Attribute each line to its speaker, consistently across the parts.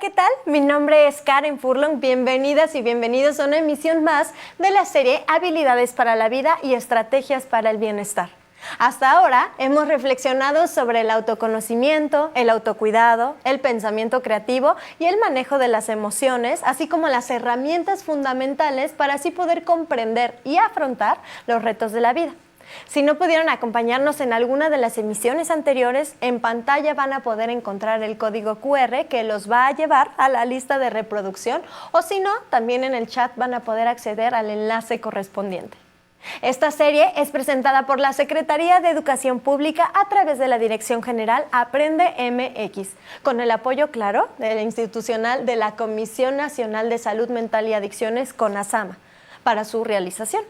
Speaker 1: ¿qué tal? Mi nombre es Karen Furlong. Bienvenidas y bienvenidos a una emisión más de la serie Habilidades para la Vida y Estrategias para el Bienestar. Hasta ahora hemos reflexionado sobre el autoconocimiento, el autocuidado, el pensamiento creativo y el manejo de las emociones, así como las herramientas fundamentales para así poder comprender y afrontar los retos de la vida. Si no pudieron acompañarnos en alguna de las emisiones anteriores, en pantalla van a poder encontrar el código QR que los va a llevar a la lista de reproducción, o si no, también en el chat van a poder acceder al enlace correspondiente. Esta serie es presentada por la Secretaría de Educación Pública a través de la Dirección General Aprende MX, con el apoyo, claro, del institucional de la Comisión Nacional de Salud Mental y Adicciones, CONASAMA, para su realización.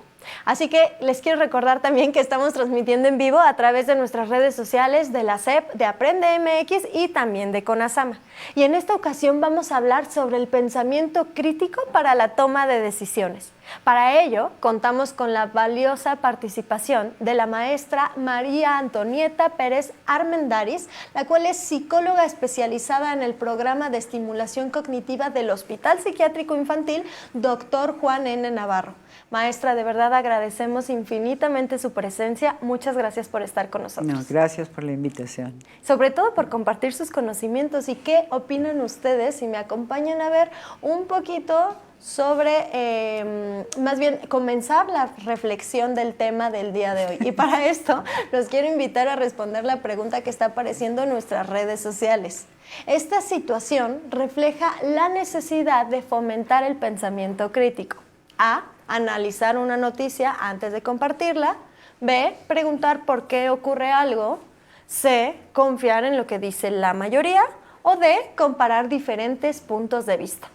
Speaker 1: Así que les quiero recordar también que estamos transmitiendo en vivo a través de nuestras redes sociales de la SEP, de Aprende MX y también de CONASAMA. Y en esta ocasión vamos a hablar sobre el pensamiento crítico para la toma de decisiones. Para ello, contamos con la valiosa participación de la maestra María Antonieta Pérez Armendáriz, la cual es psicóloga especializada en el programa de estimulación cognitiva del Hospital Psiquiátrico Infantil Dr. Juan N. Navarro. Maestra, de verdad agradecemos infinitamente su presencia. Muchas gracias por estar con nosotros.
Speaker 2: No, gracias por la invitación.
Speaker 1: Sobre todo por compartir sus conocimientos. ¿Y qué opinan ustedes si me acompañan a ver un poquito sobre, más bien, comenzar la reflexión del tema del día de hoy? Y para esto los quiero invitar a responder la pregunta que está apareciendo en nuestras redes sociales. Esta situación refleja la necesidad de fomentar el pensamiento crítico. A, analizar una noticia antes de compartirla. B, preguntar por qué ocurre algo. C, confiar en lo que dice la mayoría. O D, comparar diferentes puntos de vista.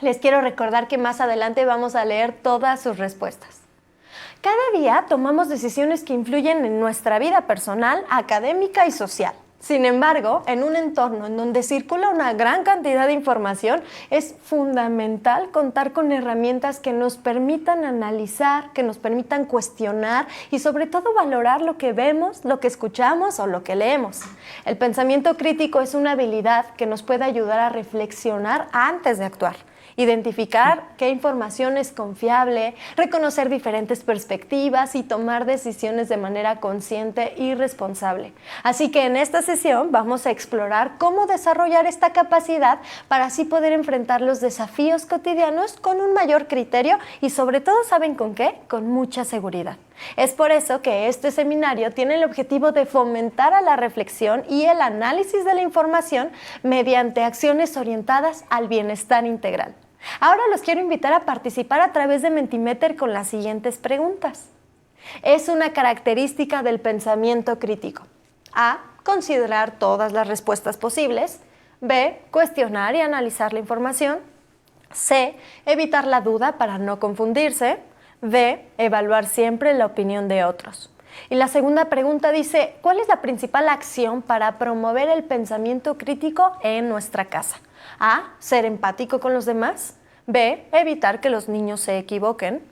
Speaker 1: Les quiero recordar que más adelante vamos a leer todas sus respuestas. Cada día tomamos decisiones que influyen en nuestra vida personal, académica y social. Sin embargo, en un entorno en donde circula una gran cantidad de información, es fundamental contar con herramientas que nos permitan analizar, que nos permitan cuestionar y sobre todo valorar lo que vemos, lo que escuchamos o lo que leemos. El pensamiento crítico es una habilidad que nos puede ayudar a reflexionar antes de actuar. Identificar qué información es confiable, reconocer diferentes perspectivas y tomar decisiones de manera consciente y responsable. Así que en esta sesión vamos a explorar cómo desarrollar esta capacidad para así poder enfrentar los desafíos cotidianos con un mayor criterio y sobre todo, ¿saben con qué? Con mucha seguridad. Es por eso que este seminario tiene el objetivo de fomentar a la reflexión y el análisis de la información mediante acciones orientadas al bienestar integral. Ahora los quiero invitar a participar a través de Mentimeter con las siguientes preguntas. Es una característica del pensamiento crítico. A, considerar todas las respuestas posibles. B, cuestionar y analizar la información. C, evitar la duda para no confundirse. D, evaluar siempre la opinión de otros. Y la segunda pregunta dice, ¿cuál es la principal acción para promover el pensamiento crítico en nuestra casa? A, ser empático con los demás. B, evitar que los niños se equivoquen.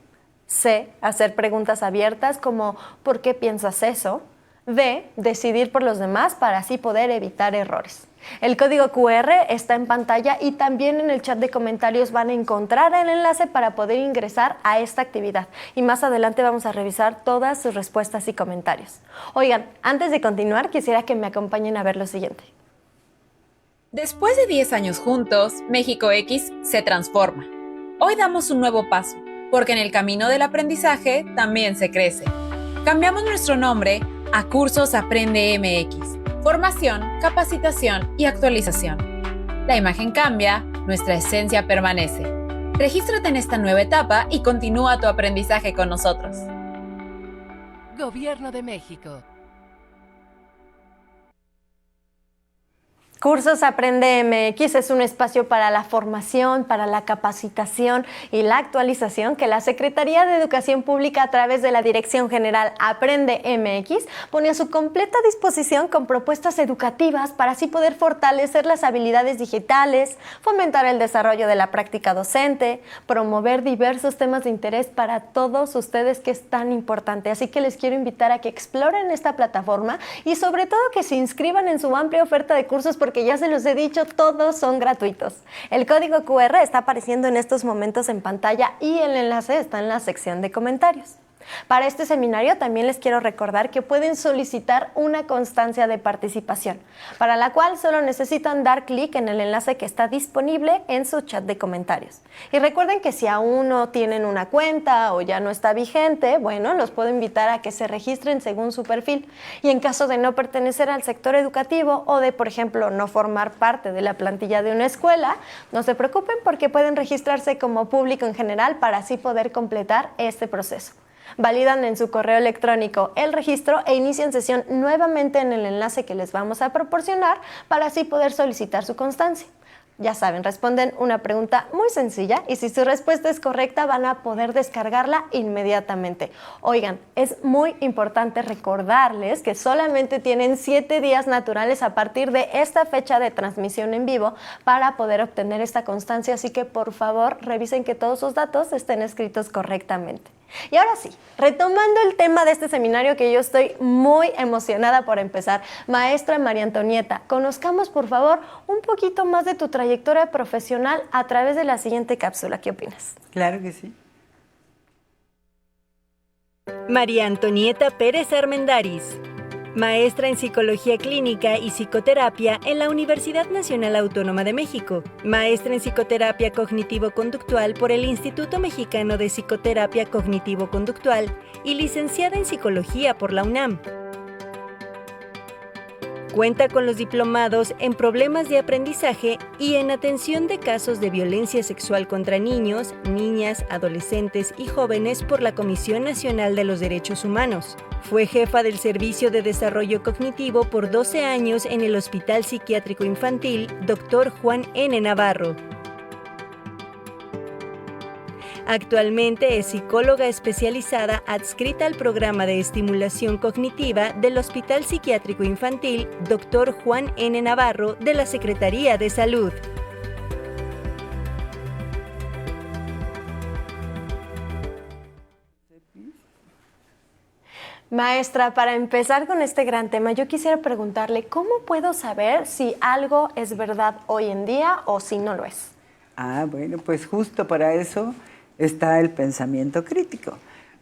Speaker 1: C, hacer preguntas abiertas como ¿por qué piensas eso? D, decidir por los demás para así poder evitar errores. El código QR está en pantalla y también en el chat de comentarios van a encontrar el enlace para poder ingresar a esta actividad. Y más adelante vamos a revisar todas sus respuestas y comentarios. Oigan, antes de continuar, quisiera que me acompañen a ver lo siguiente.
Speaker 3: Después de 10 años juntos, México X se transforma. Hoy damos un nuevo paso, porque en el camino del aprendizaje también se crece. Cambiamos nuestro nombre a Cursos Aprende MX. Formación, capacitación y actualización. La imagen cambia, nuestra esencia permanece. Regístrate en esta nueva etapa y continúa tu aprendizaje con nosotros.
Speaker 4: Gobierno de México.
Speaker 1: Cursos Aprende MX es un espacio para la formación, para la capacitación y la actualización que la Secretaría de Educación Pública a través de la Dirección General Aprende MX pone a su completa disposición con propuestas educativas para así poder fortalecer las habilidades digitales, fomentar el desarrollo de la práctica docente, promover diversos temas de interés para todos ustedes que es tan importante. Así que les quiero invitar a que exploren esta plataforma y sobre todo que se inscriban en su amplia oferta de cursos porque porque ya se los he dicho, todos son gratuitos. El código QR está apareciendo en estos momentos en pantalla y el enlace está en la sección de comentarios. Para este seminario también les quiero recordar que pueden solicitar una constancia de participación, para la cual solo necesitan dar clic en el enlace que está disponible en su chat de comentarios. Y recuerden que si aún no tienen una cuenta o ya no está vigente, bueno, los puedo invitar a que se registren según su perfil. Y en caso de no pertenecer al sector educativo o de, por ejemplo, no formar parte de la plantilla de una escuela, no se preocupen porque pueden registrarse como público en general para así poder completar este proceso. Validan en su correo electrónico el registro e inician sesión nuevamente en el enlace que les vamos a proporcionar para así poder solicitar su constancia. Ya saben, responden una pregunta muy sencilla y si su respuesta es correcta van a poder descargarla inmediatamente. Oigan, es muy importante recordarles que solamente tienen 7 días naturales a partir de esta fecha de transmisión en vivo para poder obtener esta constancia, así que por favor revisen que todos sus datos estén escritos correctamente. Y ahora sí, retomando el tema de este seminario que yo estoy muy emocionada por empezar, maestra María Antonieta, conozcamos por favor un poquito más de tu trayectoria profesional a través de la siguiente cápsula. ¿Qué opinas?
Speaker 2: Claro que sí.
Speaker 4: María Antonieta Pérez Armendáriz, maestra en Psicología Clínica y Psicoterapia en la Universidad Nacional Autónoma de México, maestra en Psicoterapia Cognitivo-Conductual por el Instituto Mexicano de Psicoterapia Cognitivo-Conductual y licenciada en Psicología por la UNAM. Cuenta con los diplomados en Problemas de Aprendizaje y en Atención de Casos de Violencia Sexual contra Niños, Niñas, Adolescentes y Jóvenes por la Comisión Nacional de los Derechos Humanos. Fue jefa del Servicio de Desarrollo Cognitivo por 12 años en el Hospital Psiquiátrico Infantil Dr. Juan N. Navarro. Actualmente es psicóloga especializada adscrita al programa de estimulación cognitiva del Hospital Psiquiátrico Infantil Dr. Juan N. Navarro de la Secretaría de Salud.
Speaker 1: Maestra, para empezar con este gran tema, yo quisiera preguntarle, ¿cómo puedo saber si algo es verdad hoy en día o si no lo es?
Speaker 2: Bueno, pues justo para eso está el pensamiento crítico.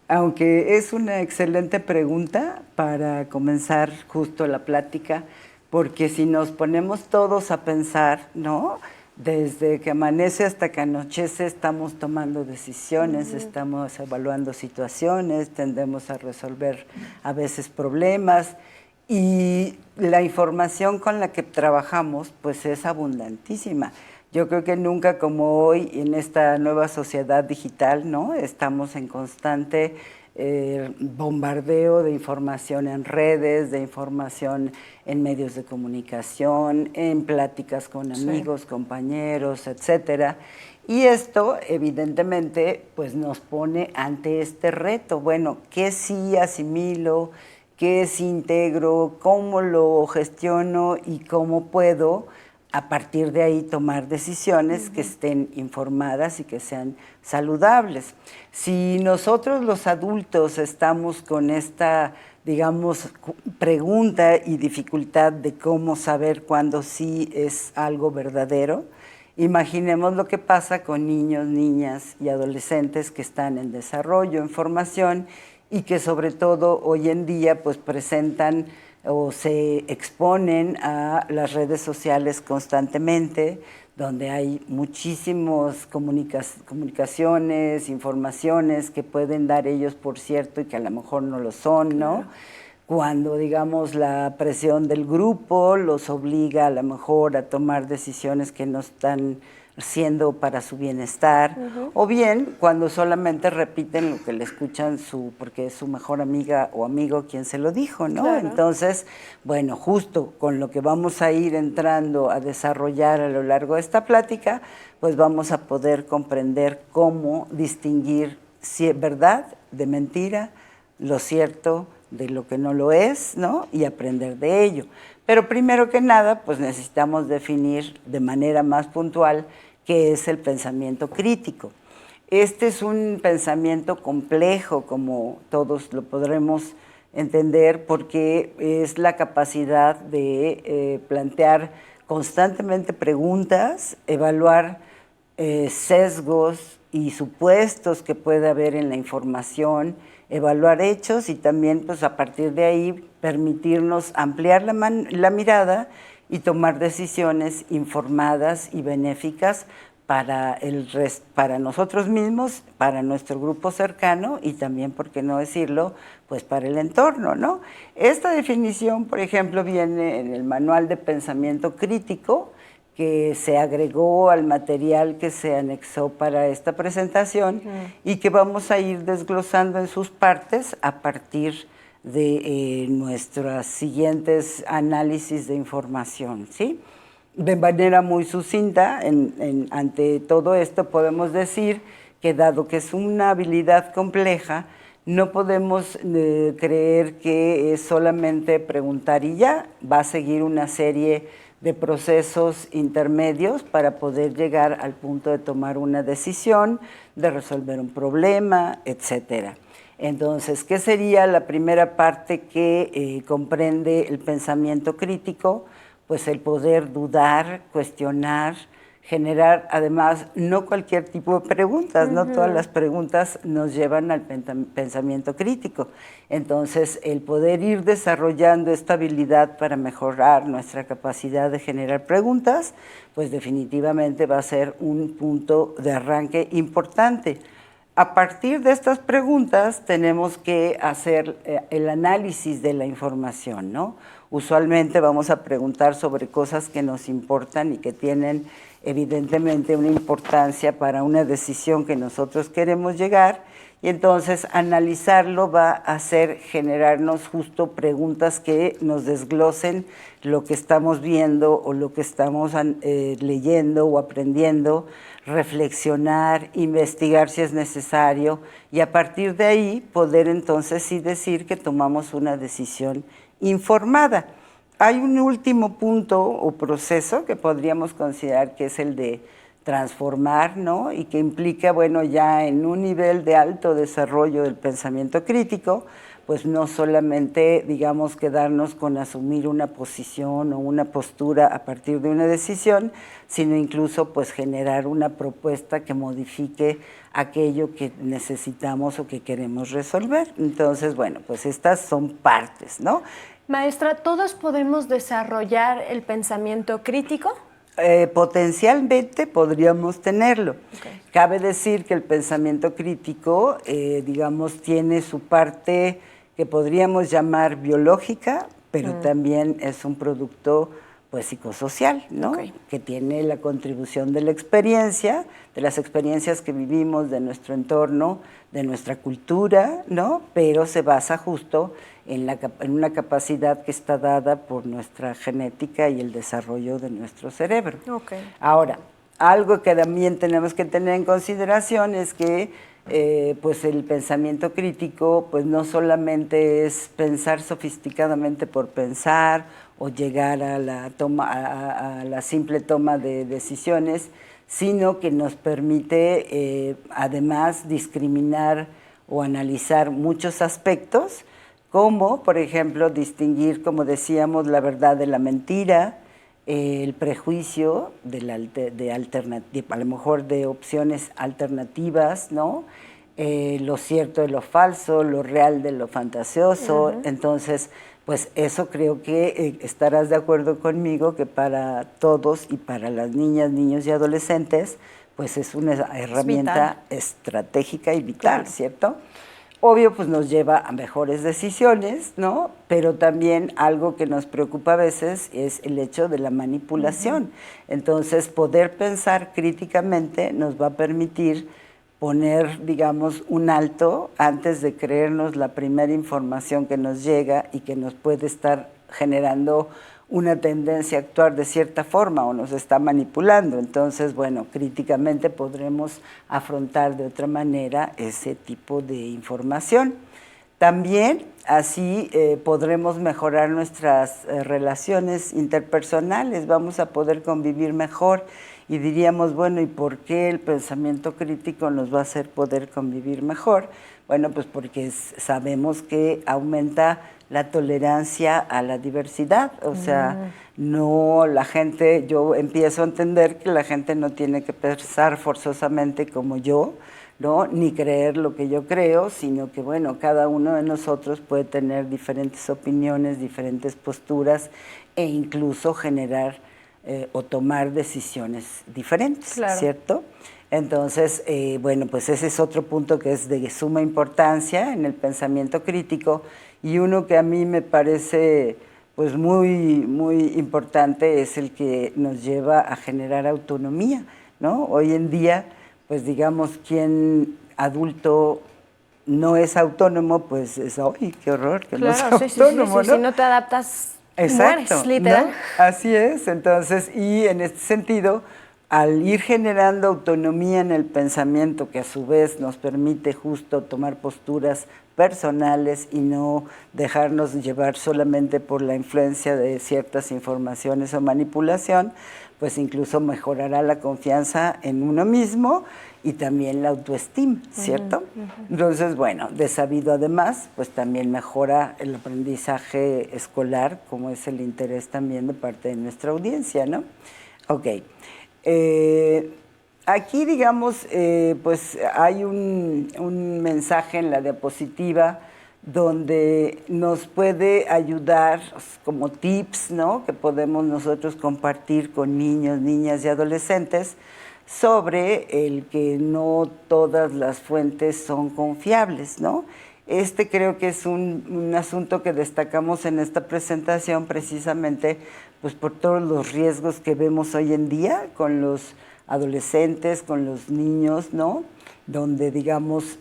Speaker 2: Aunque es una excelente pregunta para comenzar justo la plática, porque si nos ponemos todos a pensar, ¿no? Desde que amanece hasta que anochece estamos tomando decisiones, estamos evaluando situaciones, tendemos a resolver a veces problemas y la información con la que trabajamos pues es abundantísima. Yo creo que nunca como hoy en esta nueva sociedad digital, ¿no? Estamos en constante bombardeo de información en redes, de información en medios de comunicación, en pláticas con amigos, compañeros, etcétera. Y esto, evidentemente, pues nos pone ante este reto. Bueno, ¿qué sí asimilo? ¿Qué sí integro? ¿Cómo lo gestiono? ¿Y cómo puedo a partir de ahí tomar decisiones que estén informadas y que sean saludables? Si nosotros los adultos estamos con esta, digamos, pregunta y dificultad de cómo saber cuándo sí es algo verdadero, imaginemos lo que pasa con niños, niñas y adolescentes que están en desarrollo, en formación y que sobre todo hoy en día pues presentan o se exponen a las redes sociales constantemente, donde hay muchísimas comunicaciones, informaciones que pueden dar ellos por cierto y que a lo mejor no lo son, ¿no? Claro. Cuando, digamos, la presión del grupo los obliga a lo mejor a tomar decisiones que no están siendo para su bienestar, o bien cuando solamente repiten lo que le escuchan porque es su mejor amiga o amigo quien se lo dijo, ¿no? Claro. Entonces, bueno, justo con lo que vamos a ir entrando a desarrollar a lo largo de esta plática, pues vamos a poder comprender cómo distinguir si es verdad de mentira, lo cierto de lo que no lo es, ¿no? Y aprender de ello. Pero primero que nada, pues necesitamos definir de manera más puntual qué es el pensamiento crítico. Este es un pensamiento complejo, como todos lo podremos entender, porque es la capacidad de plantear constantemente preguntas, evaluar sesgos y supuestos que puede haber en la información, evaluar hechos y también pues a partir de ahí permitirnos ampliar la mirada y tomar decisiones informadas y benéficas para nosotros mismos, para nuestro grupo cercano y también, por qué no decirlo, pues para el entorno, ¿no? Esta definición, por ejemplo, viene en el Manual de Pensamiento Crítico, que se agregó al material que se anexó para esta presentación y que vamos a ir desglosando en sus partes a partir de nuestros siguientes análisis de información, ¿sí? De manera muy sucinta, ante todo esto podemos decir que dado que es una habilidad compleja, no podemos creer que es solamente preguntar y ya, va a seguir una serie de procesos intermedios para poder llegar al punto de tomar una decisión, de resolver un problema, etcétera. Entonces, ¿qué sería la primera parte que comprende el pensamiento crítico? Pues el poder dudar, cuestionar, generar además no cualquier tipo de preguntas, no todas las preguntas nos llevan al pensamiento crítico. Entonces, el poder ir desarrollando esta habilidad para mejorar nuestra capacidad de generar preguntas, pues definitivamente va a ser un punto de arranque importante. A partir de estas preguntas tenemos que hacer el análisis de la información, ¿no? Usualmente vamos a preguntar sobre cosas que nos importan y que tienen evidentemente una importancia para una decisión que nosotros queremos llegar, y entonces analizarlo va a hacer generarnos justo preguntas que nos desglosen lo que estamos viendo o lo que estamos leyendo o aprendiendo, reflexionar, investigar si es necesario, y a partir de ahí poder entonces sí decir que tomamos una decisión informada. Hay un último punto o proceso que podríamos considerar que es el de transformar, ¿no? Y que implica, bueno, ya en un nivel de alto desarrollo del pensamiento crítico, pues no solamente, digamos, quedarnos con asumir una posición o una postura a partir de una decisión, sino incluso pues generar una propuesta que modifique aquello que necesitamos o que queremos resolver. Entonces, bueno, pues estas son partes, ¿no?
Speaker 1: Maestra, ¿todos podemos desarrollar el pensamiento crítico?
Speaker 2: Potencialmente podríamos tenerlo. Okay. Cabe decir que el pensamiento crítico, digamos, tiene su parte que podríamos llamar biológica, pero también es un producto pues psicosocial, ¿no? Okay. Que tiene la contribución de la experiencia, de las experiencias que vivimos, de nuestro entorno, de nuestra cultura, ¿no? Pero se basa justo en una capacidad que está dada por nuestra genética y el desarrollo de nuestro cerebro. Okay. Ahora, algo que también tenemos que tener en consideración es que pues el pensamiento crítico pues no solamente es pensar sofisticadamente por pensar o llegar a la simple toma de decisiones, sino que nos permite además discriminar o analizar muchos aspectos, como por ejemplo distinguir, como decíamos, la verdad de la mentira, el prejuicio a lo mejor de opciones alternativas, ¿no? Lo cierto de lo falso, lo real de lo fantasioso. Entonces, pues eso creo que estarás de acuerdo conmigo que para todos y para las niñas, niños y adolescentes, pues es una herramienta estratégica y vital, ¿cierto? Obvio, pues nos lleva a mejores decisiones, ¿no? Pero también algo que nos preocupa a veces es el hecho de la manipulación. Entonces, poder pensar críticamente nos va a permitir poner, digamos, un alto antes de creernos la primera información que nos llega y que nos puede estar generando una tendencia a actuar de cierta forma o nos está manipulando. Entonces, bueno, críticamente podremos afrontar de otra manera ese tipo de información. También así podremos mejorar nuestras relaciones interpersonales, vamos a poder convivir mejor y diríamos, bueno, ¿y por qué el pensamiento crítico nos va a hacer poder convivir mejor? Bueno, pues porque sabemos que aumenta la tolerancia a la diversidad, o sea, no la gente, yo empiezo a entender que la gente no tiene que pensar forzosamente como yo, ¿no? Ni creer lo que yo creo, sino que, bueno, cada uno de nosotros puede tener diferentes opiniones, diferentes posturas e incluso generar o tomar decisiones diferentes, claro. ¿Cierto? Entonces, bueno, pues ese es otro punto que es de suma importancia en el pensamiento crítico, y uno que a mí me parece pues muy importante es el que nos lleva a generar autonomía, ¿no? Hoy en día, pues digamos, quien adulto no es autónomo, pues es, ¡ay, qué horror! Que no es autónomo, ¿no?
Speaker 1: Si no te adaptas,
Speaker 2: exacto,
Speaker 1: mueres, literal.
Speaker 2: ¿no? Así es, entonces, y en este sentido, al ir generando autonomía en el pensamiento, que a su vez nos permite justo tomar posturas personales y no dejarnos llevar solamente por la influencia de ciertas informaciones o manipulación, pues incluso mejorará la confianza en uno mismo y también la autoestima, ¿cierto? Entonces, bueno, de sabido además, pues también mejora el aprendizaje escolar, como es el interés también de parte de nuestra audiencia, ¿no? Ok. Aquí, digamos, pues hay un mensaje en la diapositiva donde nos puede ayudar como tips, ¿no? Que podemos nosotros compartir con niños, niñas y adolescentes sobre el que no todas las fuentes son confiables, ¿no? Creo que es un asunto que destacamos en esta presentación precisamente pues por todos los riesgos que vemos hoy en día con los adolescentes, con los niños, ¿no? Donde, digamos,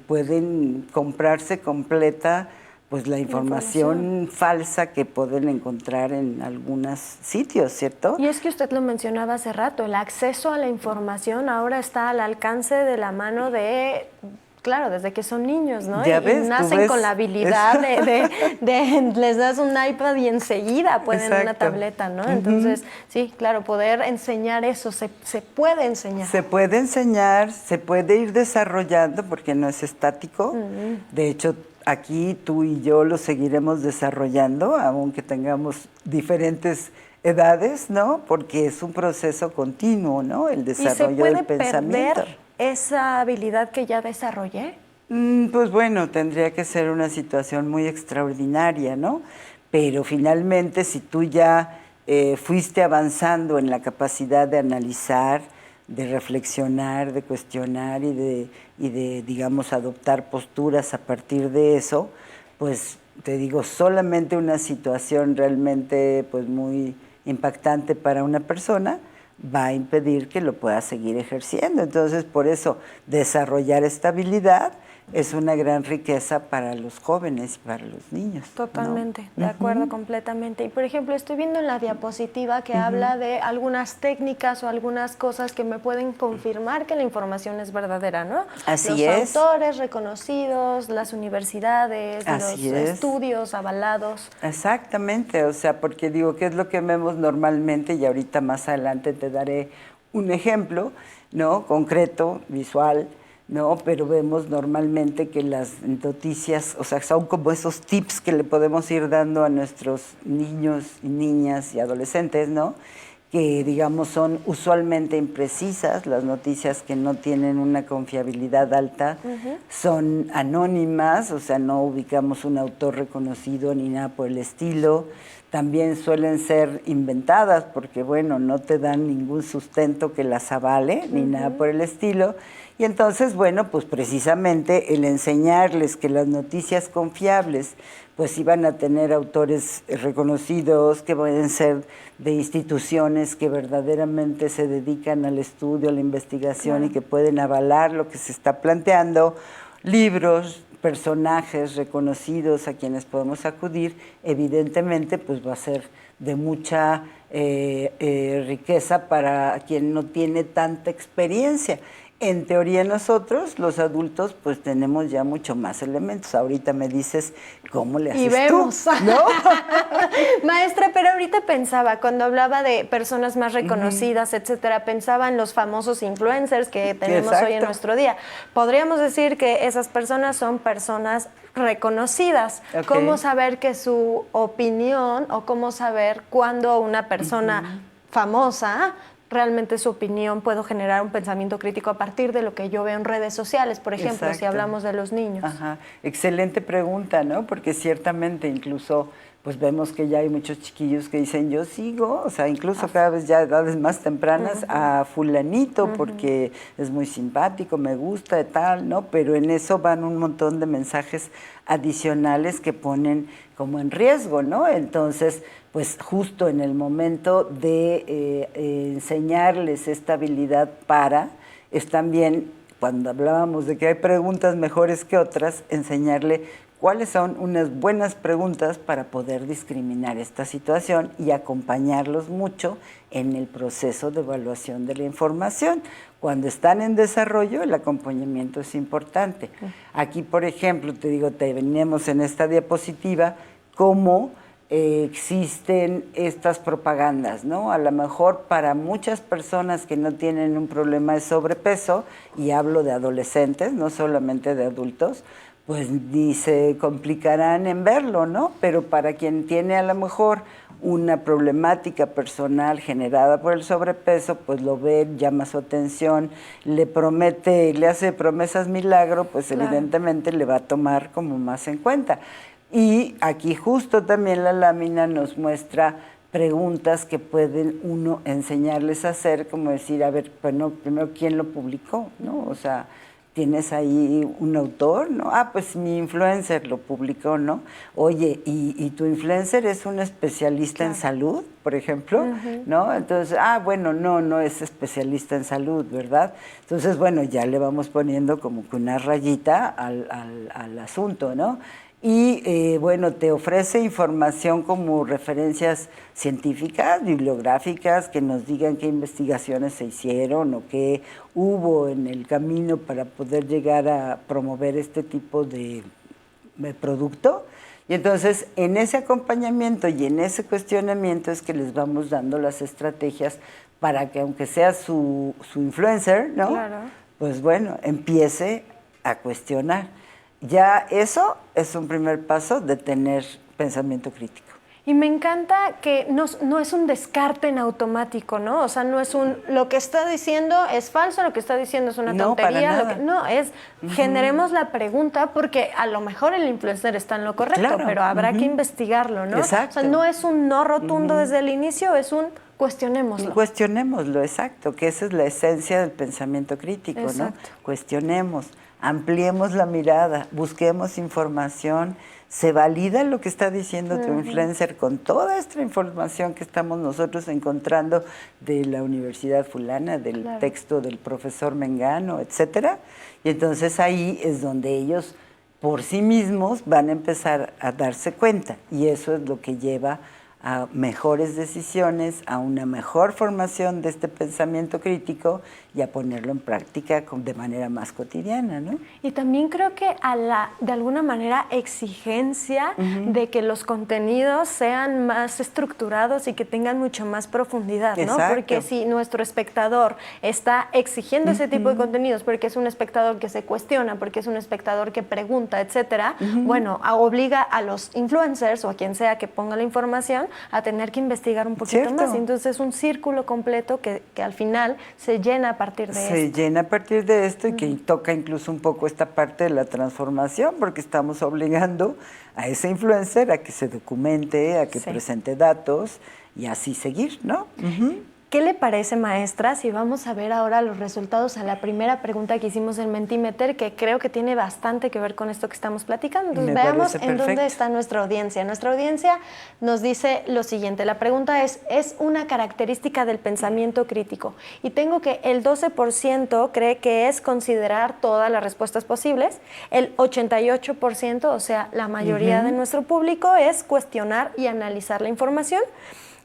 Speaker 2: pueden comprarse completa pues la información falsa que pueden encontrar en algunos sitios, ¿cierto?
Speaker 1: Y es que usted lo mencionaba hace rato, el acceso a la información ahora está al alcance de la mano de... Claro, desde que son niños, ¿no?
Speaker 2: Ya ves,
Speaker 1: y nacen con la habilidad les das un iPad y enseguida pueden una tableta, ¿no? Entonces, sí, claro, poder enseñar eso, se puede enseñar.
Speaker 2: Se puede enseñar, se puede ir desarrollando porque no es estático. De hecho, aquí tú y yo lo seguiremos desarrollando, aunque tengamos diferentes edades, ¿no? Porque es un proceso continuo, ¿no? El desarrollo del pensamiento.
Speaker 1: Perder esa habilidad que ya desarrollé?
Speaker 2: Pues bueno, tendría que ser una situación muy extraordinaria, ¿no? Pero finalmente, si tú ya fuiste avanzando en la capacidad de analizar, de reflexionar, de cuestionar y de, digamos, adoptar posturas a partir de eso, pues te digo, solamente una situación realmente pues muy impactante para una persona va a impedir que lo pueda seguir ejerciendo. Entonces, por eso, desarrollar esta habilidad es una gran riqueza para los jóvenes y para los niños.
Speaker 1: Totalmente, ¿no? De acuerdo, completamente. Y, por ejemplo, estoy viendo en la diapositiva que habla de algunas técnicas o algunas cosas que me pueden confirmar que la información es verdadera, ¿no?
Speaker 2: Así es.
Speaker 1: Los autores reconocidos, las universidades,
Speaker 2: Así
Speaker 1: los
Speaker 2: es.
Speaker 1: estudios avalados.
Speaker 2: Exactamente, o sea, porque digo, ¿qué es lo que vemos normalmente? Y ahorita más adelante te daré un ejemplo, ¿no? Concreto, visual, ¿no? Pero vemos normalmente que las noticias, o sea, son como esos tips que le podemos ir dando a nuestros niños y niñas y adolescentes, ¿no? Que, digamos, son usualmente imprecisas, las noticias que no tienen una confiabilidad alta, son anónimas, o sea, no ubicamos un autor reconocido ni nada por el estilo. También suelen ser inventadas porque, bueno, no te dan ningún sustento que las avale, ni nada por el estilo. Y entonces, bueno, pues precisamente el enseñarles que las noticias confiables pues iban a tener autores reconocidos, que pueden ser de instituciones que verdaderamente se dedican al estudio, a la investigación y que pueden avalar lo que se está planteando, libros, personajes reconocidos a quienes podemos acudir, evidentemente pues va a ser de mucha riqueza para quien no tiene tanta experiencia. En teoría nosotros, los adultos, pues tenemos ya mucho más elementos. Ahorita me dices, ¿cómo le haces
Speaker 1: y vemos.
Speaker 2: tú? ¿No?
Speaker 1: Maestra, pero ahorita pensaba, cuando hablaba de personas más reconocidas, etcétera, pensaba en los famosos influencers que tenemos hoy en nuestro día. Podríamos decir que esas personas son personas reconocidas. Okay. ¿Cómo saber que su opinión o cómo saber cuándo una persona famosa realmente su opinión puedo generar un pensamiento crítico a partir de lo que yo veo en redes sociales, por ejemplo, si hablamos de los niños? Ajá.
Speaker 2: Excelente pregunta, ¿no? Porque ciertamente incluso pues vemos que ya hay muchos chiquillos que dicen yo sigo, o sea, incluso cada vez ya a edades más tempranas a fulanito porque es muy simpático, me gusta y tal, ¿no? Pero en eso van un montón de mensajes adicionales que ponen como en riesgo, ¿no? Entonces, pues justo en el momento de enseñarles esta habilidad es también, cuando hablábamos de que hay preguntas mejores que otras, enseñarle cuáles son unas buenas preguntas para poder discriminar esta situación y acompañarlos mucho en el proceso de evaluación de la información. Cuando están en desarrollo, el acompañamiento es importante. Aquí, por ejemplo, te digo, tenemos en esta diapositiva cómo existen estas propagandas, ¿no? A lo mejor para muchas personas que no tienen un problema de sobrepeso, y hablo de adolescentes, no solamente de adultos, pues ni se complicarán en verlo, ¿no? Pero para quien tiene a lo mejor una problemática personal generada por el sobrepeso, pues lo ve, llama su atención, le hace promesas milagro, pues claro, evidentemente le va a tomar como más en cuenta. Y aquí justo también la lámina nos muestra preguntas que pueden uno enseñarles a hacer, como decir, a ver, bueno, primero, ¿quién lo publicó? ¿No? O sea, ¿tienes ahí un autor? ¿No? Ah, pues mi influencer lo publicó, ¿no? Oye, ¿y tu influencer es un especialista en salud, por ejemplo? ¿No? Entonces, bueno, no es especialista en salud, ¿verdad? Entonces, bueno, ya le vamos poniendo como que una rayita al asunto, ¿no? Y bueno, te ofrece información como referencias científicas, bibliográficas, que nos digan qué investigaciones se hicieron o qué hubo en el camino para poder llegar a promover este tipo de producto. Y entonces, en ese acompañamiento y en ese cuestionamiento es que les vamos dando las estrategias para que, aunque sea su influencer, ¿no? Claro. Pues bueno, empiece a cuestionar. Ya eso es un primer paso de tener pensamiento crítico.
Speaker 1: Y me encanta que no es un descarte en automático, ¿no? O sea, no es lo que está diciendo es falso, lo que está diciendo es una tontería. Para nada. Es generemos la pregunta porque a lo mejor el influencer está en lo correcto, claro, pero habrá que investigarlo, ¿no?
Speaker 2: Exacto.
Speaker 1: O sea, no es un no rotundo desde el inicio, es un cuestionémoslo.
Speaker 2: Cuestionémoslo, exacto, que esa es la esencia del pensamiento crítico, exacto, ¿no? Cuestionemos. Ampliemos la mirada, busquemos información, se valida lo que está diciendo tu influencer con toda esta información que estamos nosotros encontrando de la universidad fulana, del texto del profesor Mengano, etcétera. Y entonces ahí es donde ellos por sí mismos van a empezar a darse cuenta y eso es lo que lleva a mejores decisiones, a una mejor formación de este pensamiento crítico y a ponerlo en práctica de manera más cotidiana, ¿no?
Speaker 1: Y también creo que de alguna manera, exigencia de que los contenidos sean más estructurados y que tengan mucho más profundidad, ¿no? Exacto. Porque si nuestro espectador está exigiendo ese tipo de contenidos porque es un espectador que se cuestiona, porque es un espectador que pregunta, etcétera, bueno, obliga a los influencers o a quien sea que ponga la información a tener que investigar un poquito más. Entonces es un círculo completo que al final se llena a partir de esto.
Speaker 2: Se llena a partir de esto y que toca incluso un poco esta parte de la transformación porque estamos obligando a ese influencer a que se documente, a que presente datos y así seguir, ¿no?
Speaker 1: ¿Qué le parece, maestra, si vamos a ver ahora los resultados a la primera pregunta que hicimos en Mentimeter, que creo que tiene bastante que ver con esto que estamos platicando? Entonces veamos en dónde está nuestra audiencia. Nuestra audiencia nos dice lo siguiente. La pregunta es una característica del pensamiento crítico. Y tengo que el 12% cree que es considerar todas las respuestas posibles. El 88%, o sea, la mayoría de nuestro público, es cuestionar y analizar la información.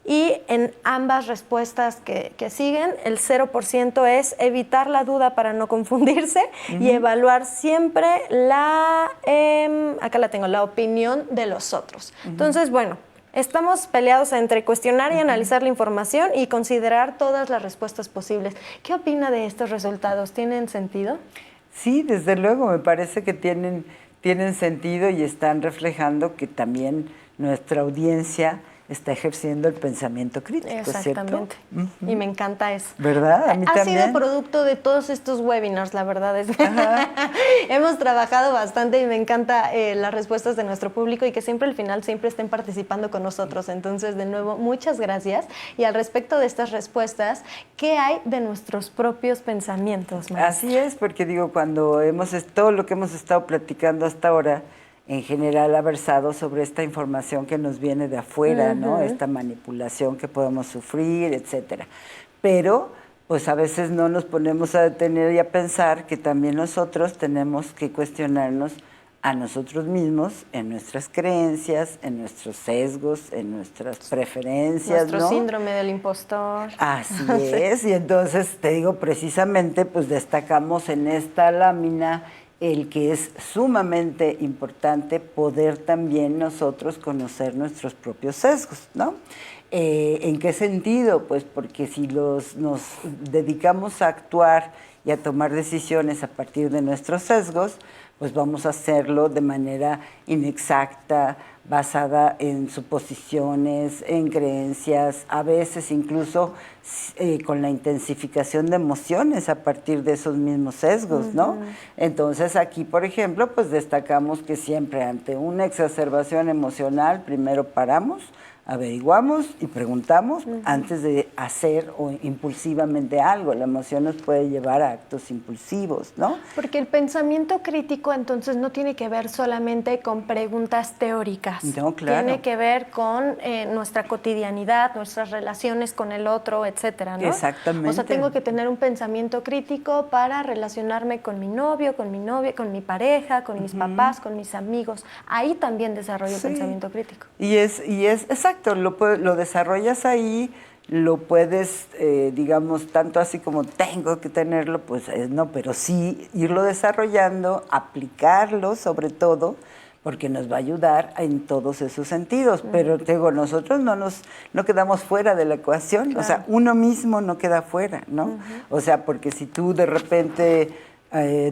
Speaker 1: Y en ambas respuestas que siguen, el 0% es evitar la duda para no confundirse y evaluar siempre acá la tengo, la opinión de los otros. Entonces, bueno, Estamos peleados entre cuestionar y analizar la información y considerar todas las respuestas posibles. ¿Qué opina de estos resultados? ¿Tienen sentido?
Speaker 2: Sí, desde luego, me parece que tienen sentido y están reflejando que también nuestra audiencia está ejerciendo el pensamiento crítico,
Speaker 1: Exactamente.
Speaker 2: ¿cierto?
Speaker 1: Y me encanta eso.
Speaker 2: ¿Verdad? A mí también.
Speaker 1: Ha sido producto de todos estos webinars, la verdad es que hemos trabajado bastante y me encanta las respuestas de nuestro público y que siempre al final siempre estén participando con nosotros. Entonces, de nuevo, muchas gracias. Y al respecto de estas respuestas, ¿qué hay de nuestros propios pensamientos, maestra?
Speaker 2: Así es, porque digo, cuando todo lo que hemos estado platicando hasta ahora, en general ha versado sobre esta información que nos viene de afuera, ¿no? Esta manipulación que podemos sufrir, etcétera. Pero, pues a veces no nos ponemos a detener y a pensar que también nosotros tenemos que cuestionarnos a nosotros mismos en nuestras creencias, en nuestros sesgos, en nuestras preferencias,
Speaker 1: Nuestro
Speaker 2: ¿no?
Speaker 1: síndrome del impostor.
Speaker 2: Así es, y entonces te digo, precisamente, pues destacamos en esta lámina el que es sumamente importante poder también nosotros conocer nuestros propios sesgos, ¿no? ¿En qué sentido? Pues porque si nos dedicamos a actuar y a tomar decisiones a partir de nuestros sesgos, pues vamos a hacerlo de manera inexacta, basada en suposiciones, en creencias, a veces incluso con la intensificación de emociones a partir de esos mismos sesgos, ¿no? Entonces aquí, por ejemplo, pues destacamos que siempre ante una exacerbación emocional, primero paramos, averiguamos y preguntamos antes de hacer o impulsivamente algo. La emoción nos puede llevar a actos impulsivos, ¿no?
Speaker 1: Porque el pensamiento crítico entonces no tiene que ver solamente con preguntas teóricas.
Speaker 2: No, claro.
Speaker 1: Tiene que ver con nuestra cotidianidad, nuestras relaciones con el otro, etcétera, ¿no?
Speaker 2: Exactamente.
Speaker 1: O sea, tengo que tener un pensamiento crítico para relacionarme con mi novio, con mi novia, con mi pareja, con mis papás, con mis amigos. Ahí también desarrollo pensamiento crítico.
Speaker 2: Y es exacto, lo desarrollas ahí, lo puedes, digamos, tanto así como tengo que tenerlo, pues no, pero sí irlo desarrollando, aplicarlo sobre todo, porque nos va a ayudar en todos esos sentidos. Pero te digo, nosotros no quedamos fuera de la ecuación, claro. O sea, uno mismo no queda fuera, ¿no? O sea, porque si tú de repente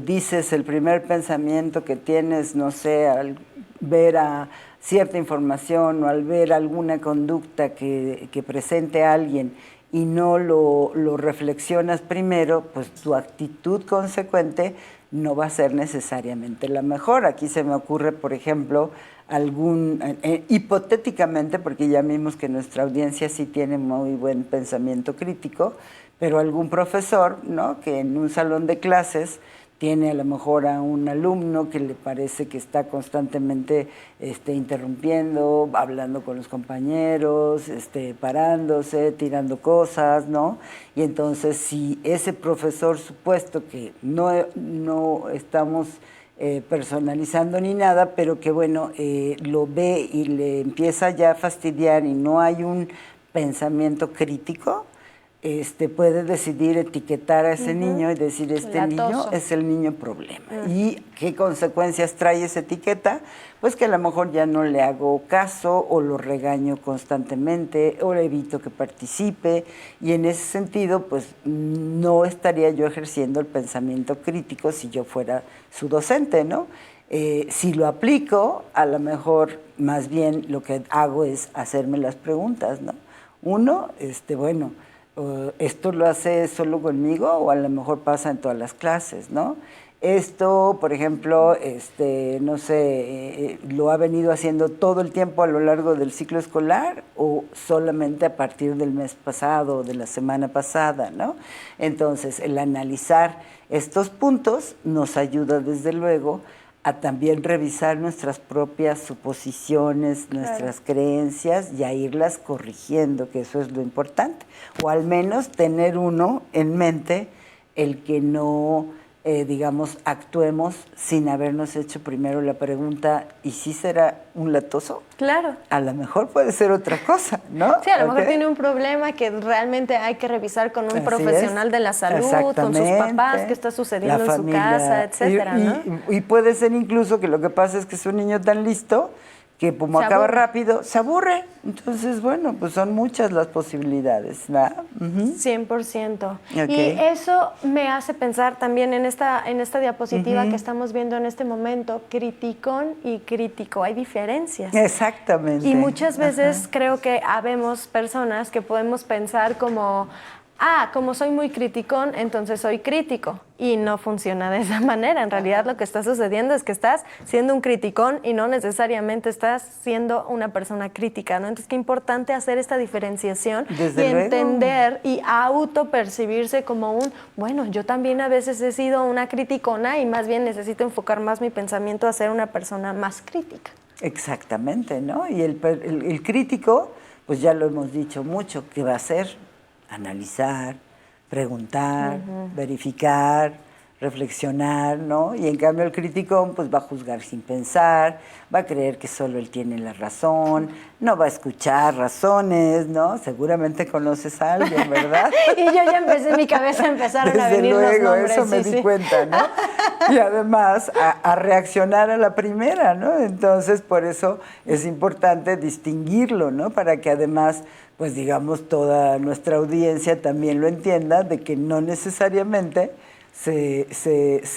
Speaker 2: dices el primer pensamiento que tienes, no sé, al ver a cierta información o al ver alguna conducta que presente a alguien y no lo reflexionas primero, pues tu actitud consecuente no va a ser necesariamente la mejor. Aquí se me ocurre, por ejemplo, hipotéticamente, porque ya vimos que nuestra audiencia sí tiene muy buen pensamiento crítico, pero algún profesor, ¿no?, que en un salón de clases tiene a lo mejor a un alumno que le parece que está constantemente interrumpiendo, hablando con los compañeros, parándose, tirando cosas, ¿no? Y entonces si ese profesor supuesto que no estamos personalizando ni nada, pero que bueno, lo ve y le empieza ya a fastidiar y no hay un pensamiento crítico, puede decidir etiquetar a ese niño y decir, niño es el niño problema. ¿Y qué consecuencias trae esa etiqueta? Pues que a lo mejor ya no le hago caso o lo regaño constantemente o le evito que participe, y en ese sentido pues no estaría yo ejerciendo el pensamiento crítico si yo fuera su docente, ¿no? Si lo aplico, a lo mejor más bien lo que hago es hacerme las preguntas, ¿no? Uno, bueno, ¿esto lo hace solo conmigo o a lo mejor pasa en todas las clases, ¿no? Esto, por ejemplo, no sé, ¿lo ha venido haciendo todo el tiempo a lo largo del ciclo escolar o solamente a partir del mes pasado o de la semana pasada, ¿no? Entonces, el analizar estos puntos nos ayuda desde luego a también revisar nuestras propias suposiciones, nuestras creencias y a irlas corrigiendo, que eso es lo importante. O al menos tener uno en mente el que no, digamos, actuemos sin habernos hecho primero la pregunta, ¿y si será un latoso?
Speaker 1: Claro.
Speaker 2: A lo mejor puede ser otra cosa, ¿no?
Speaker 1: Sí, a lo mejor tiene un problema que realmente hay que revisar con un profesional de la salud, con sus papás, qué está sucediendo en su casa, etcétera, ¿no?
Speaker 2: Y puede ser incluso que lo que pasa es que es un niño tan listo que como
Speaker 1: Se
Speaker 2: acaba
Speaker 1: aburre.
Speaker 2: rápido, se aburre. Entonces, bueno, pues son muchas las posibilidades, ¿verdad?
Speaker 1: 100%.
Speaker 2: Ok.
Speaker 1: Y eso me hace pensar también en esta diapositiva que estamos viendo en este momento, criticón y crítico. Hay diferencias.
Speaker 2: Exactamente.
Speaker 1: Y muchas veces creo que habemos personas que podemos pensar como, como soy muy criticón, entonces soy crítico. Y no funciona de esa manera. En realidad lo que está sucediendo es que estás siendo un criticón y no necesariamente estás siendo una persona crítica, ¿no? Entonces qué importante hacer esta diferenciación
Speaker 2: Desde
Speaker 1: y
Speaker 2: luego.
Speaker 1: entender y autopercibirse como bueno, yo también a veces he sido una criticona y más bien necesito enfocar más mi pensamiento a ser una persona más crítica.
Speaker 2: Exactamente, ¿no? Y el crítico, pues ya lo hemos dicho mucho, ¿qué va a hacer? Analizar, preguntar, verificar, reflexionar, ¿no? Y en cambio el criticón pues va a juzgar sin pensar, va a creer que solo él tiene la razón, no va a escuchar razones, ¿no? Seguramente conoces a alguien, ¿verdad?
Speaker 1: Y yo ya empecé, en mi cabeza empezaron a
Speaker 2: Desde
Speaker 1: venir los
Speaker 2: luego,
Speaker 1: nombres.
Speaker 2: eso me
Speaker 1: sí,
Speaker 2: di
Speaker 1: sí.
Speaker 2: cuenta, ¿no? Y además a reaccionar a la primera, ¿no? Entonces, por eso es importante distinguirlo, ¿no? Para que además, pues digamos, toda nuestra audiencia también lo entienda, de que no necesariamente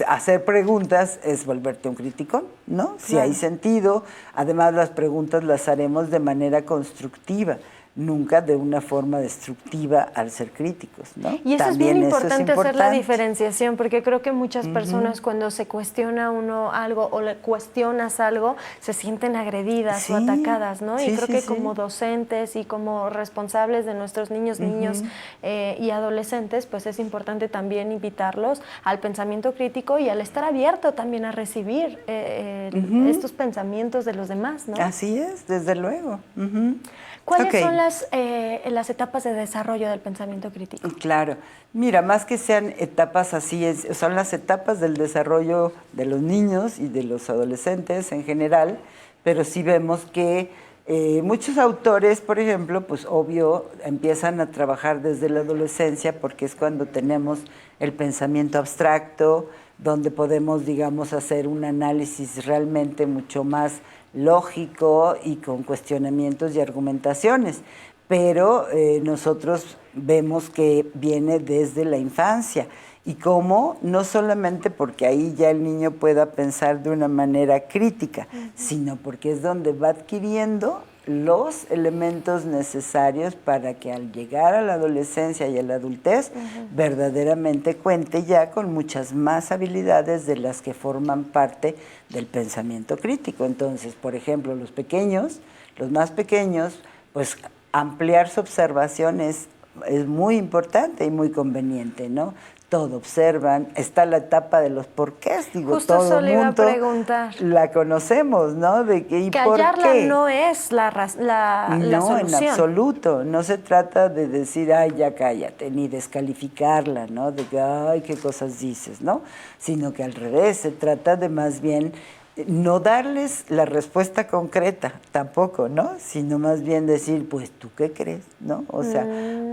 Speaker 2: hacer preguntas es volverte un criticón, ¿no? Si hay sentido, además las preguntas las haremos de manera constructiva, nunca de una forma destructiva al ser críticos, ¿no?
Speaker 1: Y eso
Speaker 2: También
Speaker 1: es bien
Speaker 2: eso
Speaker 1: importante hacer la diferenciación, porque creo que muchas personas cuando se cuestiona uno algo o le cuestionas algo, se sienten agredidas o
Speaker 2: Sí,
Speaker 1: atacadas, ¿no? Y
Speaker 2: sí,
Speaker 1: creo
Speaker 2: sí,
Speaker 1: que
Speaker 2: sí.
Speaker 1: como docentes y como responsables de nuestros niños y adolescentes, pues es importante también invitarlos al pensamiento crítico y al estar abierto también a recibir estos pensamientos de los demás, ¿no?
Speaker 2: Así es, desde luego.
Speaker 1: ¿Cuáles
Speaker 2: Ok.
Speaker 1: son las etapas de desarrollo del pensamiento crítico?
Speaker 2: Claro. Mira, más que sean etapas así, son las etapas del desarrollo de los niños y de los adolescentes en general, pero sí vemos que muchos autores, por ejemplo, pues obvio, empiezan a trabajar desde la adolescencia porque es cuando tenemos el pensamiento abstracto, donde podemos, digamos, hacer un análisis realmente mucho más lógico y con cuestionamientos y argumentaciones. Pero nosotros vemos que viene desde la infancia y cómo no solamente porque ahí ya el niño pueda pensar de una manera crítica, sino porque es donde va adquiriendo los elementos necesarios para que al llegar a la adolescencia y a la adultez verdaderamente cuente ya con muchas más habilidades de las que forman parte del pensamiento crítico. Entonces, por ejemplo, los más pequeños, pues ampliar su observación es muy importante y muy conveniente, ¿no? Todo observan, está la etapa de los porqués, digo,
Speaker 1: Justo
Speaker 2: todo
Speaker 1: eso
Speaker 2: el
Speaker 1: le iba a
Speaker 2: mundo
Speaker 1: preguntar.
Speaker 2: la conocemos, ¿no? De que, ¿y por
Speaker 1: Callarla
Speaker 2: qué?
Speaker 1: no es la
Speaker 2: No,
Speaker 1: solución.
Speaker 2: en absoluto. No se trata de decir, ay, ya cállate, ni descalificarla, ¿no? De que, ay, qué cosas dices, ¿no? Sino que al revés, se trata de más bien no darles la respuesta concreta tampoco, ¿no? Sino más bien decir, pues, ¿tú qué crees? ¿No? O sea,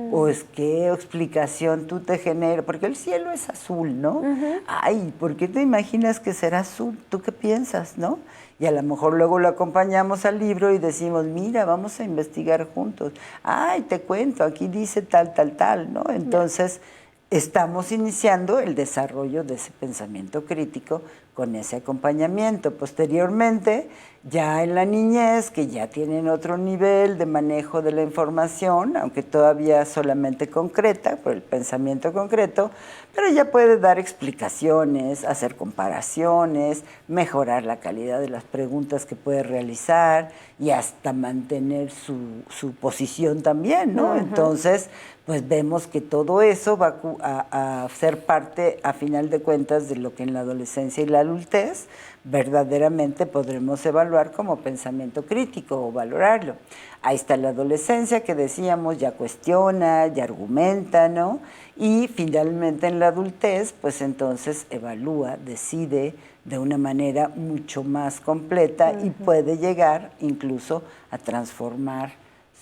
Speaker 2: pues, ¿qué explicación tú te generas? Porque el cielo es azul, ¿no? Ay, ¿por qué te imaginas que será azul? ¿Tú qué piensas, no? Y a lo mejor luego lo acompañamos al libro y decimos, mira, vamos a investigar juntos. Ay, te cuento, aquí dice tal, tal, tal, ¿no? Entonces, estamos iniciando el desarrollo de ese pensamiento crítico con ese acompañamiento. Posteriormente, ya en la niñez, que ya tienen otro nivel de manejo de la información, aunque todavía solamente concreta, por el pensamiento concreto, pero ya puede dar explicaciones, hacer comparaciones, mejorar la calidad de las preguntas que puede realizar y hasta mantener su posición también, ¿no? Entonces, pues vemos que todo eso va a ser parte, a final de cuentas, de lo que en la adolescencia y la adultez verdaderamente podremos evaluar como pensamiento crítico o valorarlo. Ahí está la adolescencia que decíamos, ya cuestiona, ya argumenta, ¿no? Y finalmente en la adultez, pues entonces evalúa, decide de una manera mucho más completa y puede llegar incluso a transformar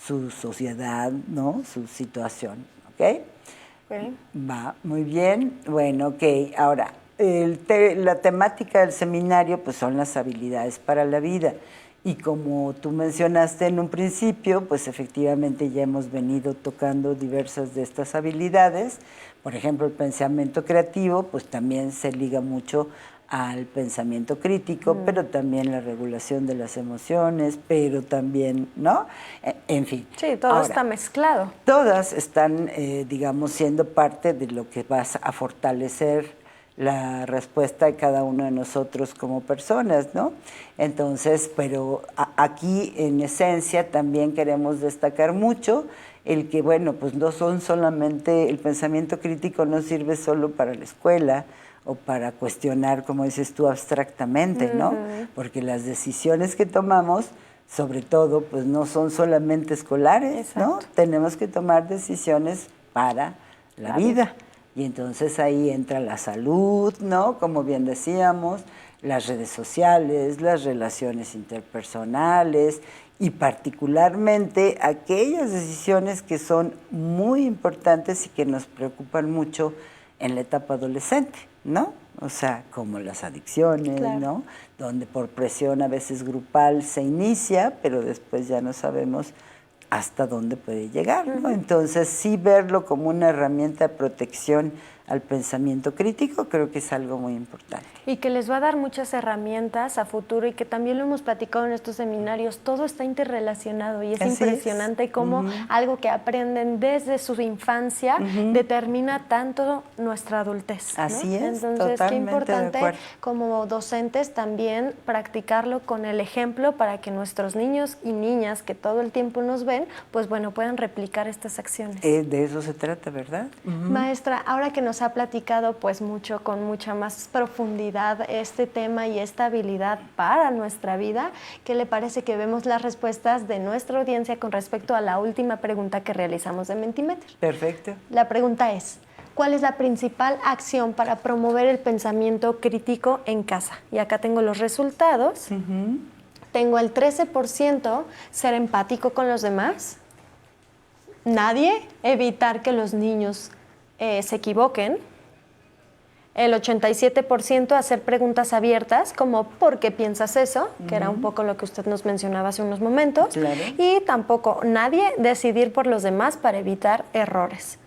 Speaker 2: su sociedad, ¿no? Su situación, ¿ok?
Speaker 1: Okay.
Speaker 2: Va, muy bien. Bueno, ok. Ahora, la temática del seminario pues son las habilidades para la vida. Y como tú mencionaste en un principio, pues efectivamente ya hemos venido tocando diversas de estas habilidades. Por ejemplo, el pensamiento creativo, pues también se liga mucho al pensamiento crítico, pero también la regulación de las emociones, pero también, ¿no? En fin.
Speaker 1: Sí, todo está mezclado.
Speaker 2: Todas están, digamos, siendo parte de lo que va a fortalecer la respuesta de cada uno de nosotros como personas, ¿no? Entonces, pero aquí en esencia también queremos destacar mucho el que, bueno, pues no son solamente, el pensamiento crítico no sirve solo para la escuela o para cuestionar, como dices tú, abstractamente, ¿no? Porque las decisiones que tomamos, sobre todo, pues no son solamente escolares, ¿no? Tenemos que tomar decisiones para la vida. Y entonces ahí entra la salud, ¿no? Como bien decíamos, las redes sociales, las relaciones interpersonales y particularmente aquellas decisiones que son muy importantes y que nos preocupan mucho en la etapa adolescente, ¿no? O sea, como las adicciones, ¿no? Donde por presión a veces grupal se inicia, pero después ya no sabemos hasta dónde puede llegar, ¿no? Entonces, sí verlo como una herramienta de protección al pensamiento crítico, creo que es algo muy importante.
Speaker 1: Y que les va a dar muchas herramientas a futuro y que también lo hemos platicado en estos seminarios, todo está interrelacionado y es impresionante cómo algo que aprenden desde su infancia determina tanto nuestra adultez, ¿no?
Speaker 2: Así es,
Speaker 1: entonces, qué importante como docentes también practicarlo con el ejemplo para que nuestros niños y niñas que todo el tiempo nos ven, pues bueno, puedan replicar estas acciones.
Speaker 2: De eso se trata, ¿verdad?
Speaker 1: Maestra, ahora que nos ha platicado pues mucho, con mucha más profundidad este tema y esta habilidad para nuestra vida, ¿qué le parece que vemos las respuestas de nuestra audiencia con respecto a la última pregunta que realizamos de Mentimeter?
Speaker 2: Perfecto.
Speaker 1: La pregunta es, ¿cuál es la principal acción para promover el pensamiento crítico en casa? Y acá tengo los resultados. Tengo el 13% ser empático con los demás. Nadie, evitar que los niños se equivoquen. El 87% hacer preguntas abiertas, como ¿por qué piensas eso? Que era un poco lo que usted nos mencionaba hace unos momentos. Y tampoco nadie decidir por los demás para evitar errores.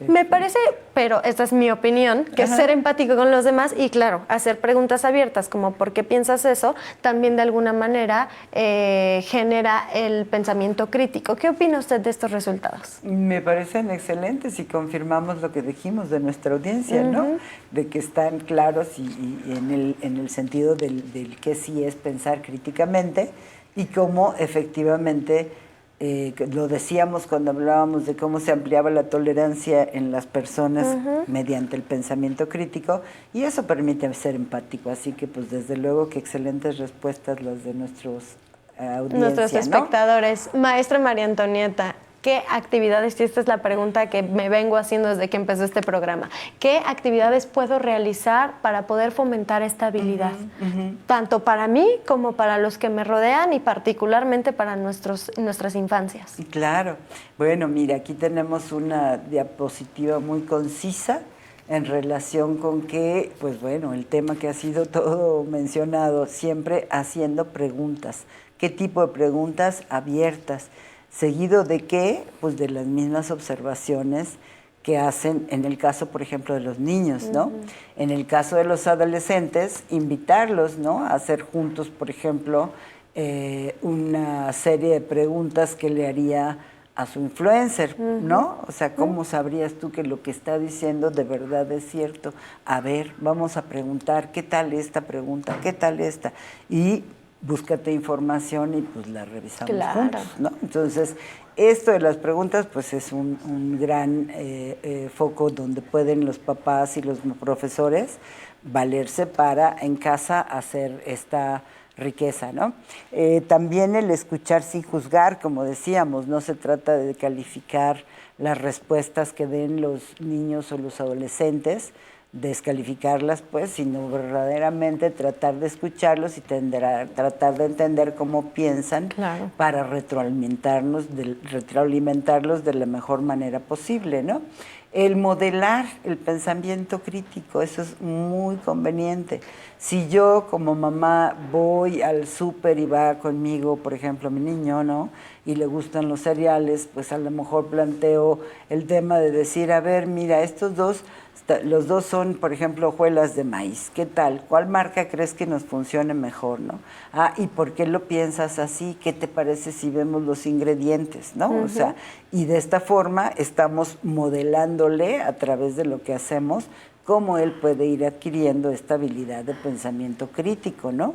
Speaker 1: Me parece, pero esta es mi opinión, que ser empático con los demás y claro, hacer preguntas abiertas como ¿por qué piensas eso? También de alguna manera genera el pensamiento crítico. ¿Qué opina usted de estos resultados?
Speaker 2: Me parecen excelentes y confirmamos lo que dijimos de nuestra audiencia, ¿no? De que están claros y en el sentido del que sí es pensar críticamente y cómo efectivamente lo decíamos cuando hablábamos de cómo se ampliaba la tolerancia en las personas mediante el pensamiento crítico y eso permite ser empático, así que pues desde luego que excelentes respuestas las de nuestros
Speaker 1: nuestros espectadores. ¿No? Maestra María Antonieta, ¿qué actividades, y esta es la pregunta que me vengo haciendo desde que empezó este programa, qué actividades puedo realizar para poder fomentar esta habilidad? Tanto para mí como para los que me rodean y particularmente para nuestras infancias.
Speaker 2: Claro. Bueno, mira, aquí tenemos una diapositiva muy concisa en relación con que, pues bueno, el tema que ha sido todo mencionado, siempre haciendo preguntas. ¿Qué tipo de preguntas? Abiertas. ¿Seguido de qué? Pues de las mismas observaciones que hacen en el caso, por ejemplo, de los niños, ¿no? En el caso de los adolescentes, invitarlos, ¿no? A hacer juntos, por ejemplo, una serie de preguntas que le haría a su influencer, ¿no? O sea, ¿cómo sabrías tú que lo que está diciendo de verdad es cierto? A ver, vamos a preguntar, ¿qué tal esta pregunta? ¿Qué tal esta? Y búscate información y pues la revisamos juntos, ¿no? Entonces, esto de las preguntas pues es un gran foco donde pueden los papás y los profesores valerse para en casa hacer esta riqueza, ¿no? También el escuchar sin juzgar, como decíamos, no se trata de calificar las respuestas que den los niños o los adolescentes, descalificarlas, pues, sino verdaderamente tratar de escucharlos y tratar de entender cómo piensan para retroalimentarlos de la mejor manera posible, ¿no? el modelar el pensamiento crítico, eso es muy conveniente. Si yo como mamá voy al súper y va conmigo, por ejemplo, mi niño, ¿no? Y le gustan los cereales, pues a lo mejor planteo el tema de decir, a ver, mira, los dos son, por ejemplo, hojuelas de maíz. ¿Qué tal? ¿Cuál marca crees que nos funcione mejor, no? Ah, ¿y por qué lo piensas así? ¿Qué te parece si vemos los ingredientes, no? O sea, y de esta forma estamos modelándole a través de lo que hacemos cómo él puede ir adquiriendo esta habilidad de pensamiento crítico, ¿no?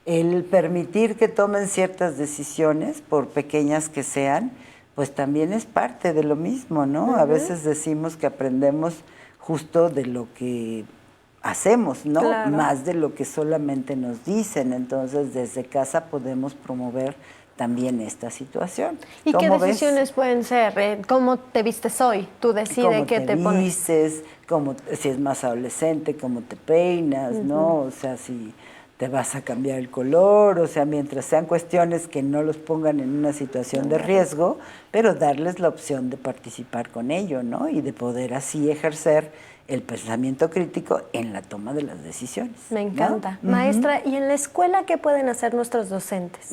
Speaker 2: El permitir que tomen ciertas decisiones, por pequeñas que sean, pues también es parte de lo mismo, ¿no? A veces decimos que aprendemos justo de lo que hacemos, ¿no?
Speaker 1: Claro.
Speaker 2: Más de lo que solamente nos dicen. Entonces, desde casa podemos promover también esta situación.
Speaker 1: ¿Y qué
Speaker 2: ¿Cómo ves?
Speaker 1: decisiones pueden ser? ¿Cómo te vistes hoy? Tú decides
Speaker 2: Cómo
Speaker 1: qué te pones.
Speaker 2: vistes, si es más adolescente, cómo te peinas, ¿no? O sea, si te vas a cambiar el color, o sea, mientras sean cuestiones que no los pongan en una situación de riesgo, pero darles la opción de participar con ello, ¿no? Y de poder así ejercer el pensamiento crítico en la toma de las decisiones.
Speaker 1: Me encanta.
Speaker 2: ¿No?
Speaker 1: Maestra, ¿y en la escuela qué pueden hacer nuestros docentes?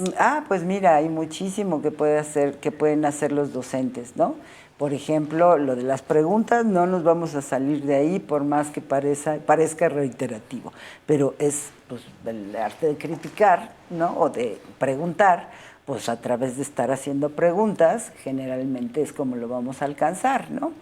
Speaker 2: Pues mira, hay muchísimo que pueden hacer los docentes, ¿no? Por ejemplo, lo de las preguntas, no nos vamos a salir de ahí por más que parezca reiterativo, pero es pues, el arte de criticar, ¿no? O de preguntar, pues a través de estar haciendo preguntas, generalmente es como lo vamos a alcanzar, ¿no?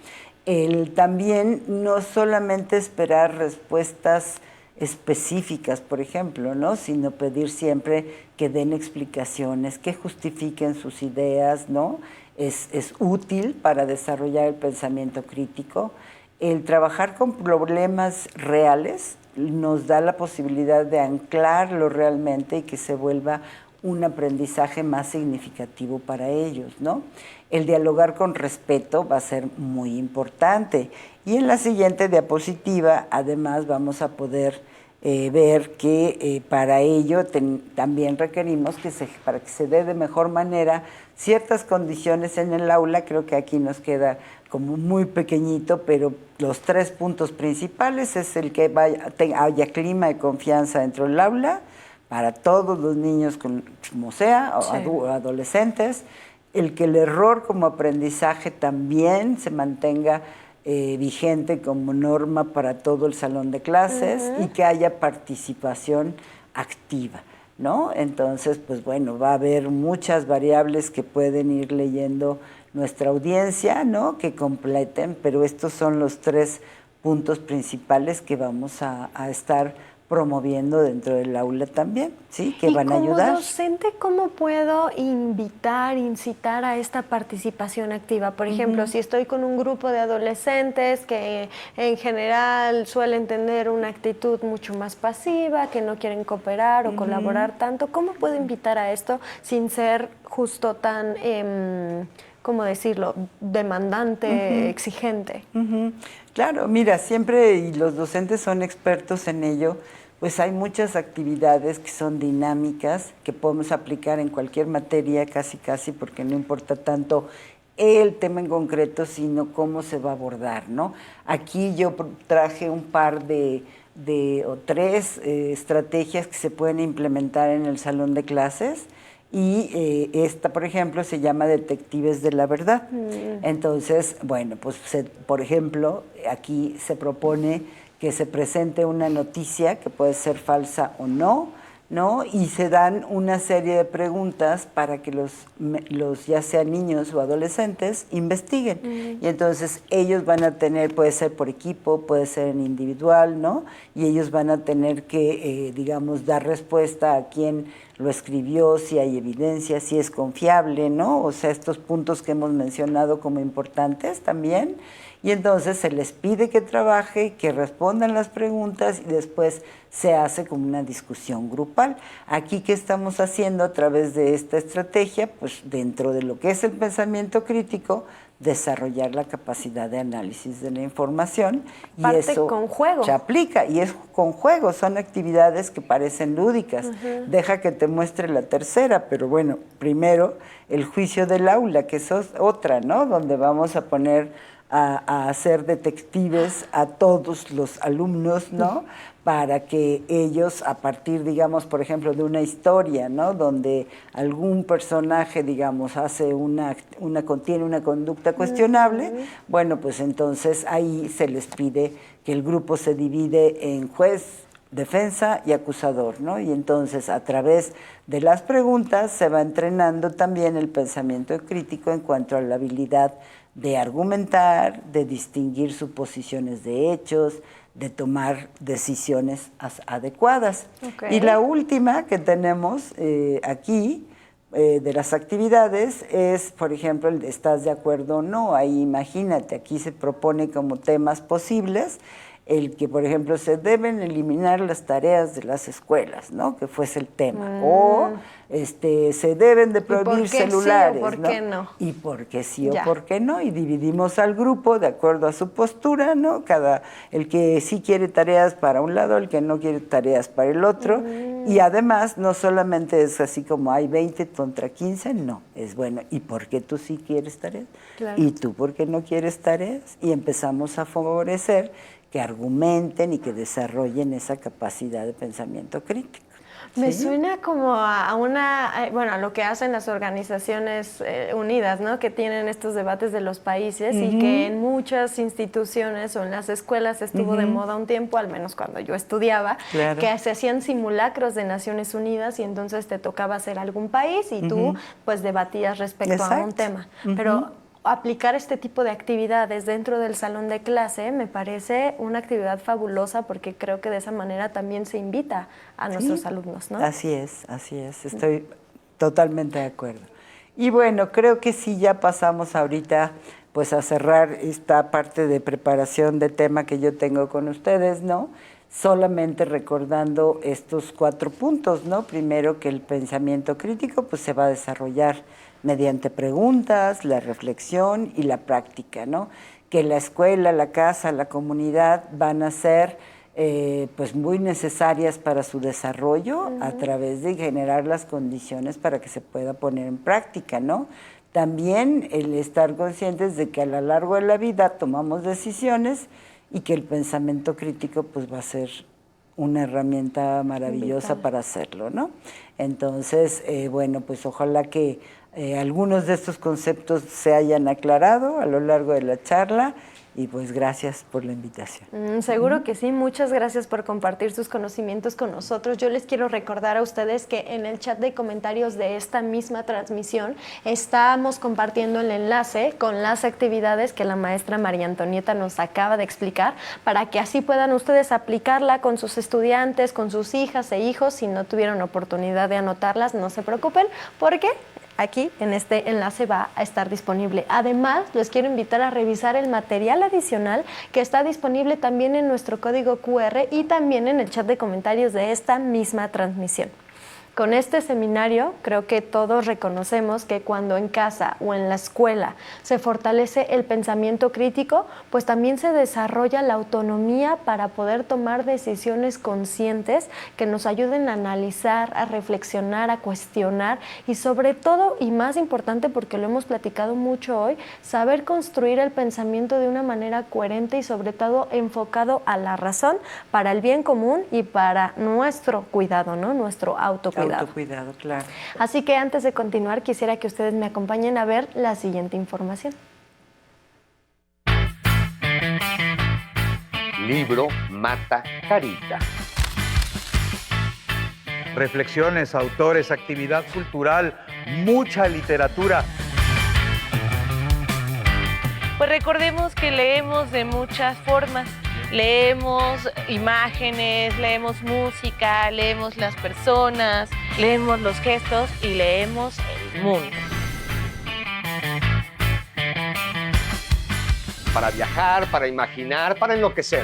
Speaker 2: También no solamente esperar respuestas específicas, por ejemplo, ¿no? Sino pedir siempre que den explicaciones, que justifiquen sus ideas, ¿no? Es útil para desarrollar el pensamiento crítico. El trabajar con problemas reales nos da la posibilidad de anclarlo realmente y que se vuelva un aprendizaje más significativo para ellos, ¿no? El dialogar con respeto va a ser muy importante. Y en la siguiente diapositiva, además, vamos a poder ver que para ello también requerimos para que se dé de mejor manera ciertas condiciones en el aula. Creo que aquí nos queda como muy pequeñito, pero los 3 puntos principales es el que haya clima de confianza dentro del aula para todos los niños, como sea, o adolescentes, el que el error como aprendizaje también se mantenga vigente como norma para todo el salón de clases y que haya participación activa, ¿no? Entonces, pues bueno, va a haber muchas variables que pueden ir leyendo nuestra audiencia, ¿no? Que completen, pero estos son los 3 puntos principales que vamos a estar promoviendo dentro del aula también, ¿sí? Que van a ayudar.
Speaker 1: Como docente, ¿cómo puedo incitar a esta participación activa? Por ejemplo, si estoy con un grupo de adolescentes que en general suelen tener una actitud mucho más pasiva, que no quieren cooperar o colaborar tanto, ¿cómo puedo invitar a esto sin ser justo tan, ¿cómo decirlo?, demandante, exigente?
Speaker 2: Claro, mira, siempre, y los docentes son expertos en ello, pues hay muchas actividades que son dinámicas, que podemos aplicar en cualquier materia, casi, porque no importa tanto el tema en concreto, sino cómo se va a abordar, ¿no? Aquí yo traje un par o 3 estrategias que se pueden implementar en el salón de clases. Y esta, por ejemplo, se llama Detectives de la Verdad. Entonces, bueno, pues por ejemplo, aquí se propone que se presente una noticia que puede ser falsa o no, ¿no? Y se dan una serie de preguntas para que los ya sean niños o adolescentes investiguen. Y entonces ellos van a tener, puede ser por equipo, puede ser en individual, ¿no? Y ellos van a tener que, digamos, dar respuesta a quién lo escribió, si hay evidencia, si es confiable, ¿no? O sea, estos puntos que hemos mencionado como importantes también. Y entonces se les pide que trabaje, que respondan las preguntas y después se hace como una discusión grupal. Aquí, ¿qué estamos haciendo a través de esta estrategia? Pues dentro de lo que es el pensamiento crítico, desarrollar la capacidad de análisis de la información.
Speaker 1: Parte
Speaker 2: y eso
Speaker 1: con juego.
Speaker 2: se aplica, y es con juego, son actividades que parecen lúdicas. Deja que te muestre la tercera, pero bueno, primero el juicio del aula, que eso es otra, ¿no? Donde vamos a poner a hacer detectives a todos los alumnos, ¿no? Para que ellos, a partir, digamos, por ejemplo, de una historia, ¿no? Donde algún personaje, digamos, tiene una conducta cuestionable, bueno, pues entonces ahí se les pide que el grupo se divide en juez, defensa y acusador, ¿no? Y entonces, a través de las preguntas, se va entrenando también el pensamiento crítico en cuanto a la habilidad de argumentar, de distinguir suposiciones de hechos, de tomar decisiones adecuadas.
Speaker 1: Okay.
Speaker 2: Y la última que tenemos aquí, de las actividades, es, por ejemplo, el de ¿estás de acuerdo o no? Ahí imagínate, aquí se propone como temas posibles el que, por ejemplo, se deben eliminar las tareas de las escuelas, ¿no? Que fuese el tema. O se deben de prohibir celulares,
Speaker 1: sí, o por
Speaker 2: ¿no?
Speaker 1: qué no?
Speaker 2: Y por qué sí
Speaker 1: Ya.
Speaker 2: o por qué no. Y dividimos al grupo de acuerdo a su postura, ¿no? El que sí quiere tareas para un lado, el que no quiere tareas para el otro. Y además, no solamente es así como hay 20 contra 15, no. Es bueno, ¿y por qué tú sí quieres tareas?
Speaker 1: Claro.
Speaker 2: ¿Y tú por qué no quieres tareas? Y empezamos a favorecer que argumenten y que desarrollen esa capacidad de pensamiento crítico.
Speaker 1: Me
Speaker 2: ¿Sí?
Speaker 1: suena como a a lo que hacen las organizaciones unidas, ¿no? Que tienen estos debates de los países y que en muchas instituciones o en las escuelas estuvo de moda un tiempo, al menos cuando yo estudiaba,
Speaker 2: Claro.
Speaker 1: que se hacían simulacros de Naciones Unidas y entonces te tocaba hacer algún país y tú pues debatías respecto a un
Speaker 2: Exacto.
Speaker 1: tema. Pero aplicar este tipo de actividades dentro del salón de clase me parece una actividad fabulosa porque creo que de esa manera también se invita a nuestros alumnos, ¿no?
Speaker 2: Así es, estoy totalmente de acuerdo. Y bueno, creo que sí ya pasamos ahorita pues a cerrar esta parte de preparación de tema que yo tengo con ustedes, ¿no? Solamente recordando estos 4 puntos, ¿no? Primero, que el pensamiento crítico pues se va a desarrollar mediante preguntas, la reflexión y la práctica, ¿no? Que la escuela, la casa, la comunidad van a ser pues muy necesarias para su desarrollo a través de generar las condiciones para que se pueda poner en práctica, ¿no? También el estar conscientes de que a lo largo de la vida tomamos decisiones y que el pensamiento crítico pues va a ser una herramienta maravillosa para hacerlo, ¿no? Entonces, bueno, pues ojalá que algunos de estos conceptos se hayan aclarado a lo largo de la charla y pues gracias por la invitación.
Speaker 1: Seguro que sí, muchas gracias por compartir sus conocimientos con nosotros. Yo les quiero recordar a ustedes que en el chat de comentarios de esta misma transmisión estamos compartiendo el enlace con las actividades que la maestra María Antonieta nos acaba de explicar para que así puedan ustedes aplicarla con sus estudiantes, con sus hijas e hijos. Si no tuvieron oportunidad de anotarlas, no se preocupen porque aquí en este enlace va a estar disponible. Además, les quiero invitar a revisar el material adicional que está disponible también en nuestro código QR y también en el chat de comentarios de esta misma transmisión. Con este seminario creo que todos reconocemos que cuando en casa o en la escuela se fortalece el pensamiento crítico, pues también se desarrolla la autonomía para poder tomar decisiones conscientes que nos ayuden a analizar, a reflexionar, a cuestionar y sobre todo, y más importante porque lo hemos platicado mucho hoy, saber construir el pensamiento de una manera coherente y sobre todo enfocado a la razón para el bien común y para nuestro cuidado, ¿no? Nuestro autocuidado.
Speaker 2: Autocuidado, claro.
Speaker 1: Así que antes de continuar, quisiera que ustedes me acompañen a ver la siguiente información.
Speaker 5: Libro mata carita.
Speaker 6: Reflexiones, autores, actividad cultural, mucha literatura.
Speaker 7: Pues recordemos que leemos de muchas formas. Leemos imágenes, leemos música, leemos las personas, leemos los gestos y leemos el mundo.
Speaker 5: Para viajar, para imaginar, para enloquecer.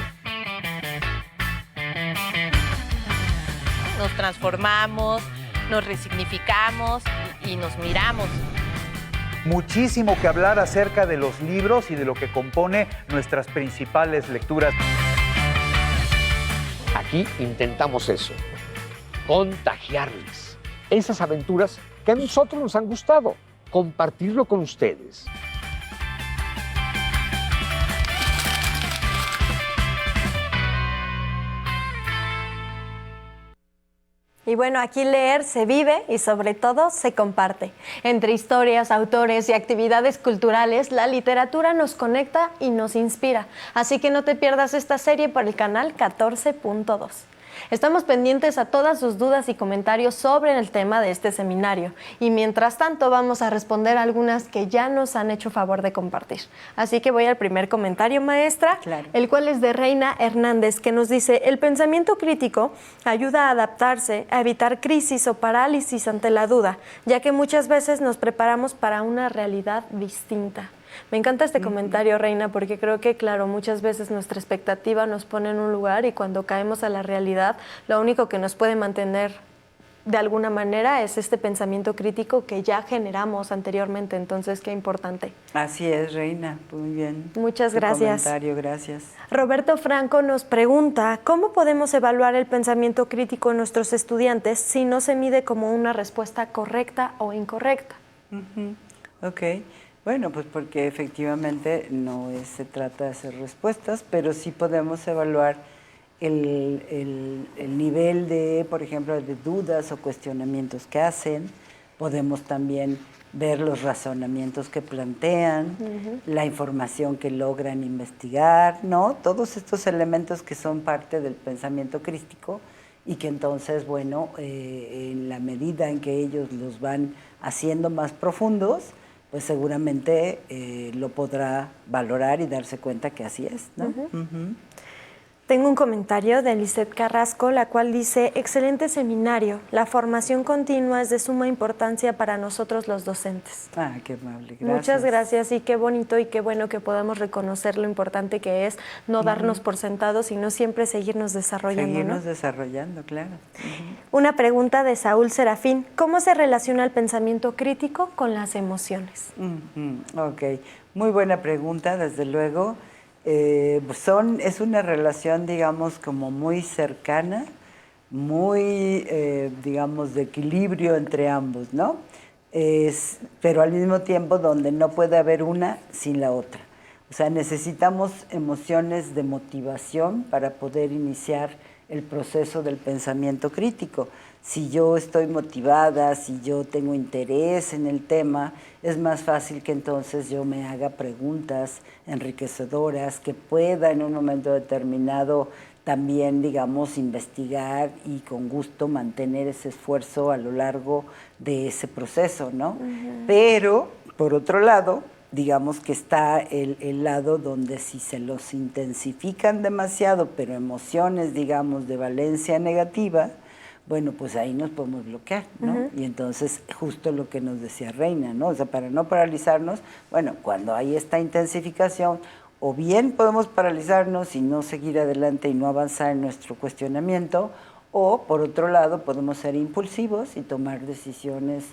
Speaker 7: Nos transformamos, nos resignificamos y nos miramos.
Speaker 6: muchísimo que hablar acerca de los libros y de lo que compone nuestras principales lecturas.
Speaker 5: Aquí intentamos eso, contagiarles esas aventuras que a nosotros nos han gustado, compartirlo con ustedes.
Speaker 1: Y bueno, aquí leer se vive y sobre todo se comparte. Entre historias, autores y actividades culturales, la literatura nos conecta y nos inspira. Así que no te pierdas esta serie por el canal 14.2. Estamos pendientes a todas sus dudas y comentarios sobre el tema de este seminario. Y mientras tanto vamos a responder algunas que ya nos han hecho favor de compartir. Así que voy al primer comentario, maestra,
Speaker 2: Claro.
Speaker 1: el cual es de Reina Hernández, que nos dice: el pensamiento crítico ayuda a adaptarse, a evitar crisis o parálisis ante la duda, ya que muchas veces nos preparamos para una realidad distinta. Me encanta este comentario, Reina, porque creo que, claro, muchas veces nuestra expectativa nos pone en un lugar y cuando caemos a la realidad, lo único que nos puede mantener de alguna manera es este pensamiento crítico que ya generamos anteriormente. Entonces, qué importante.
Speaker 2: Así es, Reina. Muy bien.
Speaker 1: Muchas
Speaker 2: Tu
Speaker 1: gracias.
Speaker 2: comentario, gracias.
Speaker 1: Roberto Franco nos pregunta: ¿cómo podemos evaluar el pensamiento crítico en nuestros estudiantes si no se mide como una respuesta correcta o incorrecta?
Speaker 2: Ok. Bueno, pues porque efectivamente se trata de hacer respuestas, pero sí podemos evaluar el nivel de, por ejemplo, de dudas o cuestionamientos que hacen. Podemos también ver los razonamientos que plantean, la información que logran investigar, ¿no? Todos estos elementos que son parte del pensamiento crítico y que entonces, bueno, en la medida en que ellos los van haciendo más profundos, pues seguramente lo podrá valorar y darse cuenta que así es, ¿no?
Speaker 1: Tengo un comentario de Lisette Carrasco, la cual dice: excelente seminario, la formación continua es de suma importancia para nosotros los docentes.
Speaker 2: Ah, qué amable, gracias.
Speaker 1: Muchas gracias y qué bonito y qué bueno que podamos reconocer lo importante que es no darnos por sentados, sino siempre seguirnos desarrollando.
Speaker 2: Seguirnos
Speaker 1: ¿no?
Speaker 2: desarrollando, claro.
Speaker 1: Una pregunta de Saúl Serafín: ¿cómo se relaciona el pensamiento crítico con las emociones?
Speaker 2: Ok, muy buena pregunta, desde luego. Es una relación, digamos, como muy cercana, muy, digamos, de equilibrio entre ambos, ¿no? Pero al mismo tiempo donde no puede haber una sin la otra. O sea, necesitamos emociones de motivación para poder iniciar el proceso del pensamiento crítico. Si yo estoy motivada, si yo tengo interés en el tema, es más fácil que entonces yo me haga preguntas enriquecedoras que pueda en un momento determinado también, digamos, investigar y con gusto mantener ese esfuerzo a lo largo de ese proceso, ¿no? Pero, por otro lado, digamos que está el lado donde si se los intensifican demasiado, pero emociones, digamos, de valencia negativa, bueno, pues ahí nos podemos bloquear, ¿no? Y entonces, justo lo que nos decía Reina, ¿no? O sea, para no paralizarnos, bueno, cuando hay esta intensificación, o bien podemos paralizarnos y no seguir adelante y no avanzar en nuestro cuestionamiento, o por otro lado podemos ser impulsivos y tomar decisiones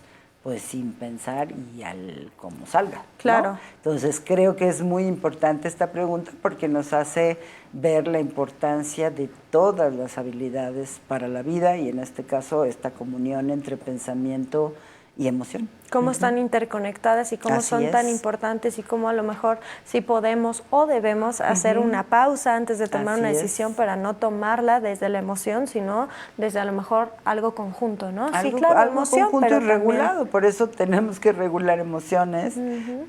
Speaker 2: pues sin pensar y al como salga, ¿no?
Speaker 1: Claro.
Speaker 2: Entonces creo que es muy importante esta pregunta porque nos hace ver la importancia de todas las habilidades para la vida y en este caso esta comunión entre pensamiento y emoción.
Speaker 1: Cómo están interconectadas y cómo
Speaker 2: Así
Speaker 1: son tan
Speaker 2: es.
Speaker 1: importantes y cómo a lo mejor sí podemos o debemos hacer una pausa antes de tomar
Speaker 2: Así
Speaker 1: una
Speaker 2: es.
Speaker 1: decisión para no tomarla desde la emoción, sino desde a lo mejor algo conjunto, ¿no?
Speaker 2: Algo,
Speaker 1: sí, claro,
Speaker 2: algo
Speaker 1: emoción,
Speaker 2: conjunto
Speaker 1: pero
Speaker 2: y regulado, por eso tenemos que regular emociones,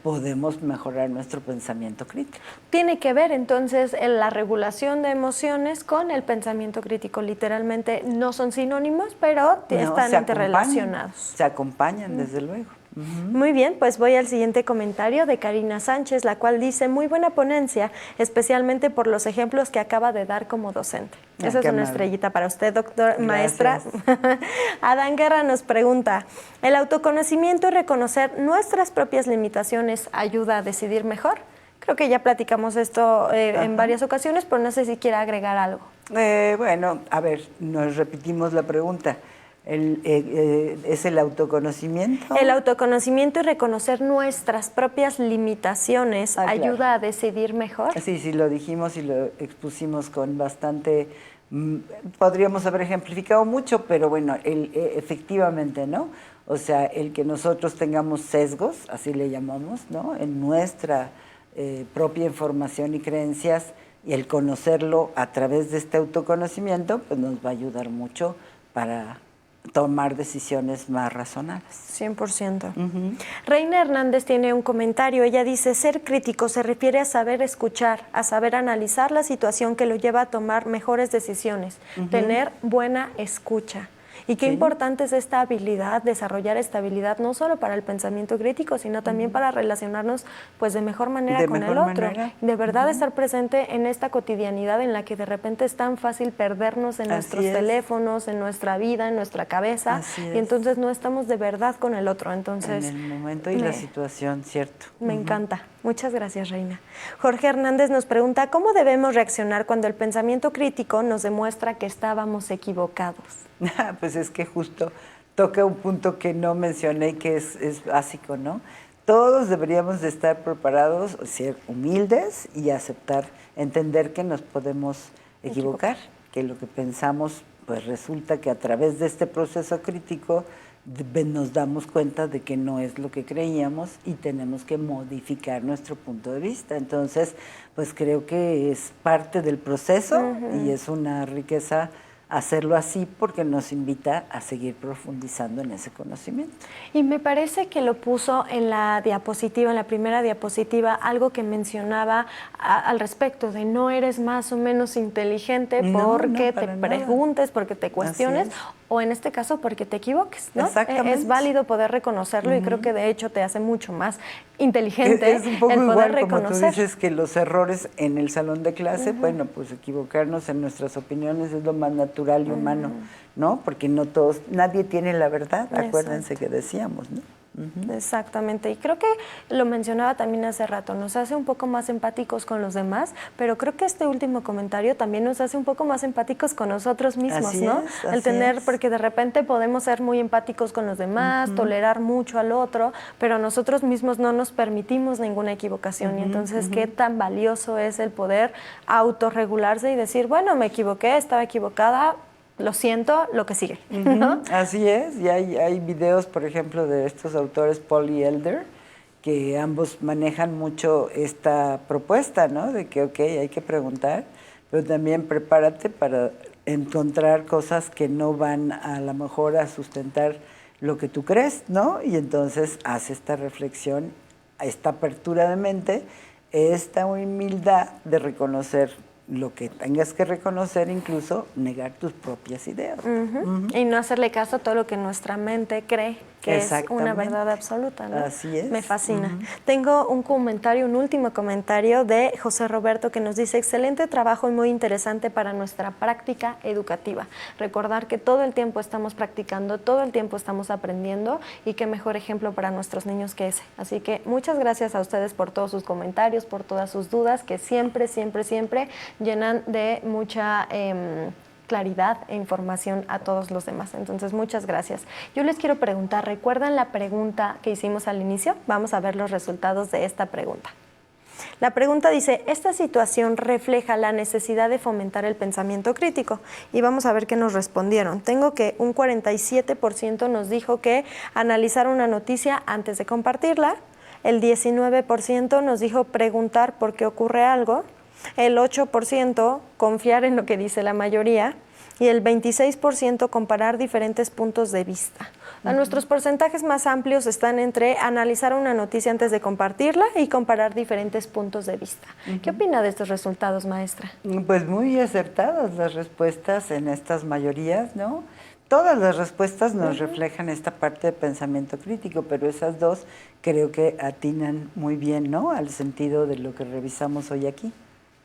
Speaker 2: podemos mejorar nuestro pensamiento crítico.
Speaker 1: tiene que ver entonces la regulación de emociones con el pensamiento crítico. Literalmente no son sinónimos, pero
Speaker 2: No,
Speaker 1: están
Speaker 2: se
Speaker 1: interrelacionados.
Speaker 2: Se acompañan, desde luego.
Speaker 1: Muy bien, pues voy al siguiente comentario de Karina Sánchez, la cual dice: muy buena ponencia, especialmente por los ejemplos que acaba de dar como docente. Esa es
Speaker 2: qué
Speaker 1: una
Speaker 2: amable.
Speaker 1: estrellita para usted, doctor,
Speaker 2: Gracias.
Speaker 1: maestra. Adán Guerra nos pregunta: ¿el autoconocimiento y reconocer nuestras propias limitaciones ayuda a decidir mejor? Creo que ya platicamos esto en varias ocasiones, pero no sé si quiera agregar algo.
Speaker 2: Bueno, a ver, nos repetimos la pregunta. ¿Es el autoconocimiento?
Speaker 1: El autoconocimiento y reconocer nuestras propias limitaciones ayuda a decidir mejor.
Speaker 2: Sí, lo dijimos y lo expusimos con bastante... podríamos haber ejemplificado mucho, pero bueno, efectivamente, ¿no? O sea, el que nosotros tengamos sesgos, así le llamamos, ¿no? En nuestra propia información y creencias, y el conocerlo a través de este autoconocimiento, pues nos va a ayudar mucho para tomar decisiones más razonables.
Speaker 1: 100%. Reina Hernández tiene un comentario. Ella dice, ser crítico se refiere a saber escuchar, a saber analizar la situación que lo lleva a tomar mejores decisiones, tener buena escucha. Y qué importante es esta habilidad, desarrollar esta habilidad, no solo para el pensamiento crítico, sino también para relacionarnos pues de mejor manera con el otro. De verdad estar presente en esta cotidianidad en la que de repente es tan fácil perdernos en nuestros teléfonos, en nuestra vida, en nuestra cabeza, y entonces no estamos de verdad con el otro. Entonces,
Speaker 2: en el momento y la situación, cierto.
Speaker 1: Me encanta. Muchas gracias, Reina. Jorge Hernández nos pregunta, ¿cómo debemos reaccionar cuando el pensamiento crítico nos demuestra que estábamos equivocados?
Speaker 2: Pues es que justo toca un punto que no mencioné, que es básico, ¿no? Todos deberíamos de estar preparados, ser humildes y aceptar, entender que nos podemos equivocar, que lo que pensamos, pues resulta que a través de este proceso crítico nos damos cuenta de que no es lo que creíamos y tenemos que modificar nuestro punto de vista. Entonces, pues creo que es parte del proceso y es una riqueza hacerlo así porque nos invita a seguir profundizando en ese conocimiento.
Speaker 1: Y me parece que lo puso en la diapositiva, en la primera diapositiva, algo que mencionaba al respecto de no eres más o menos inteligente porque te preguntes, porque te cuestiones, o en este caso porque te equivoques, ¿no?
Speaker 2: Exactamente.
Speaker 1: Es válido poder reconocerlo y creo que de hecho te hace mucho más inteligente
Speaker 2: es un poco
Speaker 1: el poder
Speaker 2: igual,
Speaker 1: reconocer.
Speaker 2: como tú dices, que los errores en el salón de clase, bueno, pues equivocarnos en nuestras opiniones es lo más natural y humano, ¿no? Porque no todos, nadie tiene la verdad, acuérdense que decíamos, ¿no?
Speaker 1: Exactamente, y creo que lo mencionaba también hace rato, nos hace un poco más empáticos con los demás, pero creo que este último comentario también nos hace un poco más empáticos con nosotros mismos, ¿no? El tener, porque de repente podemos ser muy empáticos con los demás, tolerar mucho al otro, pero nosotros mismos no nos permitimos ninguna equivocación, y entonces qué tan valioso es el poder autorregularse y decir, bueno, me equivoqué, estaba equivocada, lo siento, lo que sigue, ¿no?
Speaker 2: Así es, y hay videos, por ejemplo, de estos autores, Paul y Elder, que ambos manejan mucho esta propuesta, ¿no? De que, ok, hay que preguntar, pero también prepárate para encontrar cosas que no van a lo mejor a sustentar lo que tú crees, ¿no? Y entonces haz esta reflexión, esta apertura de mente, esta humildad de reconocer lo que tengas que reconocer, incluso negar tus propias ideas.
Speaker 1: Y no hacerle caso a todo lo que nuestra mente cree que es una verdad absoluta, ¿no?
Speaker 2: Así es.
Speaker 1: Me fascina. Tengo un comentario, un último comentario de José Roberto que nos dice, excelente trabajo y muy interesante para nuestra práctica educativa. Recordar que todo el tiempo estamos practicando, todo el tiempo estamos aprendiendo y qué mejor ejemplo para nuestros niños que ese. Así que muchas gracias a ustedes por todos sus comentarios, por todas sus dudas que siempre, siempre, siempre llenan de mucha claridad e información a todos los demás. Entonces, muchas gracias. Yo les quiero preguntar, ¿recuerdan la pregunta que hicimos al inicio? Vamos a ver los resultados de esta pregunta. La pregunta dice, ¿esta situación refleja la necesidad de fomentar el pensamiento crítico? Y vamos a ver qué nos respondieron. Tengo que un 47% nos dijo que analizar una noticia antes de compartirla, el 19% nos dijo preguntar por qué ocurre algo, el 8% confiar en lo que dice la mayoría y el 26% comparar diferentes puntos de vista. Nuestros porcentajes más amplios están entre analizar una noticia antes de compartirla y comparar diferentes puntos de vista. ¿Qué opina de estos resultados, maestra?
Speaker 2: Pues muy acertadas las respuestas en estas mayorías, ¿no? Todas las respuestas nos reflejan esta parte de pensamiento crítico, pero esas dos creo que atinan muy bien, ¿no? Al sentido de lo que revisamos hoy aquí.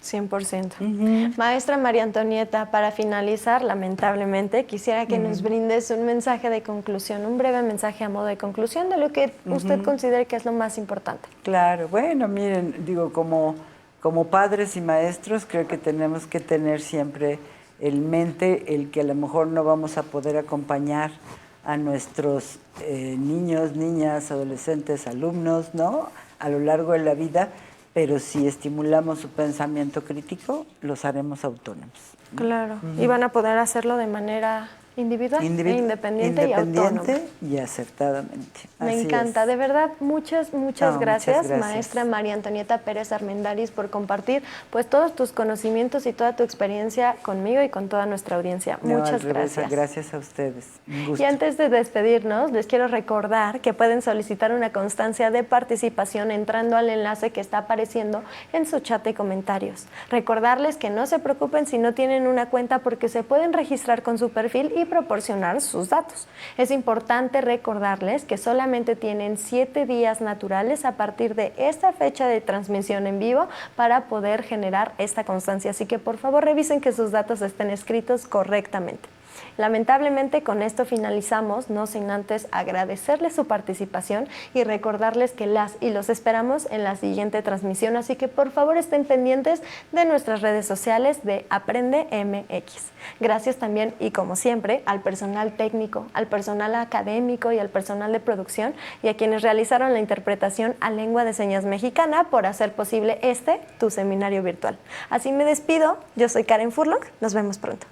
Speaker 1: 100%. Maestra María Antonieta, para finalizar, lamentablemente, quisiera que nos brindes un mensaje de conclusión, un breve mensaje a modo de conclusión de lo que usted considere que es lo más importante.
Speaker 2: Claro, bueno, miren, digo, como padres y maestros, creo que tenemos que tener siempre el mente, el que a lo mejor no vamos a poder acompañar a nuestros niños, niñas, adolescentes, alumnos, ¿no? A lo largo de la vida, pero si estimulamos su pensamiento crítico, los haremos autónomos.
Speaker 1: Claro, y van a poder hacerlo de manera individual, independiente y autónoma.
Speaker 2: Y acertadamente.
Speaker 1: Me
Speaker 2: Así
Speaker 1: encanta,
Speaker 2: es.
Speaker 1: de verdad, muchas gracias,
Speaker 2: muchas gracias,
Speaker 1: maestra María Antonieta Pérez Armendáriz, por compartir pues todos tus conocimientos y toda tu experiencia conmigo y con toda nuestra audiencia. Muchas gracias.
Speaker 2: Gracias a ustedes. Un gusto.
Speaker 1: Y antes de despedirnos, les quiero recordar que pueden solicitar una constancia de participación entrando al enlace que está apareciendo en su chat de comentarios. Recordarles que no se preocupen si no tienen una cuenta, porque se pueden registrar con su perfil y proporcionar sus datos. Es importante recordarles que solamente tienen 7 días naturales a partir de esta fecha de transmisión en vivo para poder generar esta constancia. Así que por favor revisen que sus datos estén escritos correctamente. Lamentablemente con esto finalizamos, no sin antes agradecerles su participación y recordarles que las y los esperamos en la siguiente transmisión, así que por favor estén pendientes de nuestras redes sociales de Aprende MX. Gracias también y como siempre al personal técnico, al personal académico y al personal de producción y a quienes realizaron la interpretación a lengua de señas mexicana por hacer posible tu seminario virtual. Así me despido, yo soy Karen Furlong, nos vemos pronto.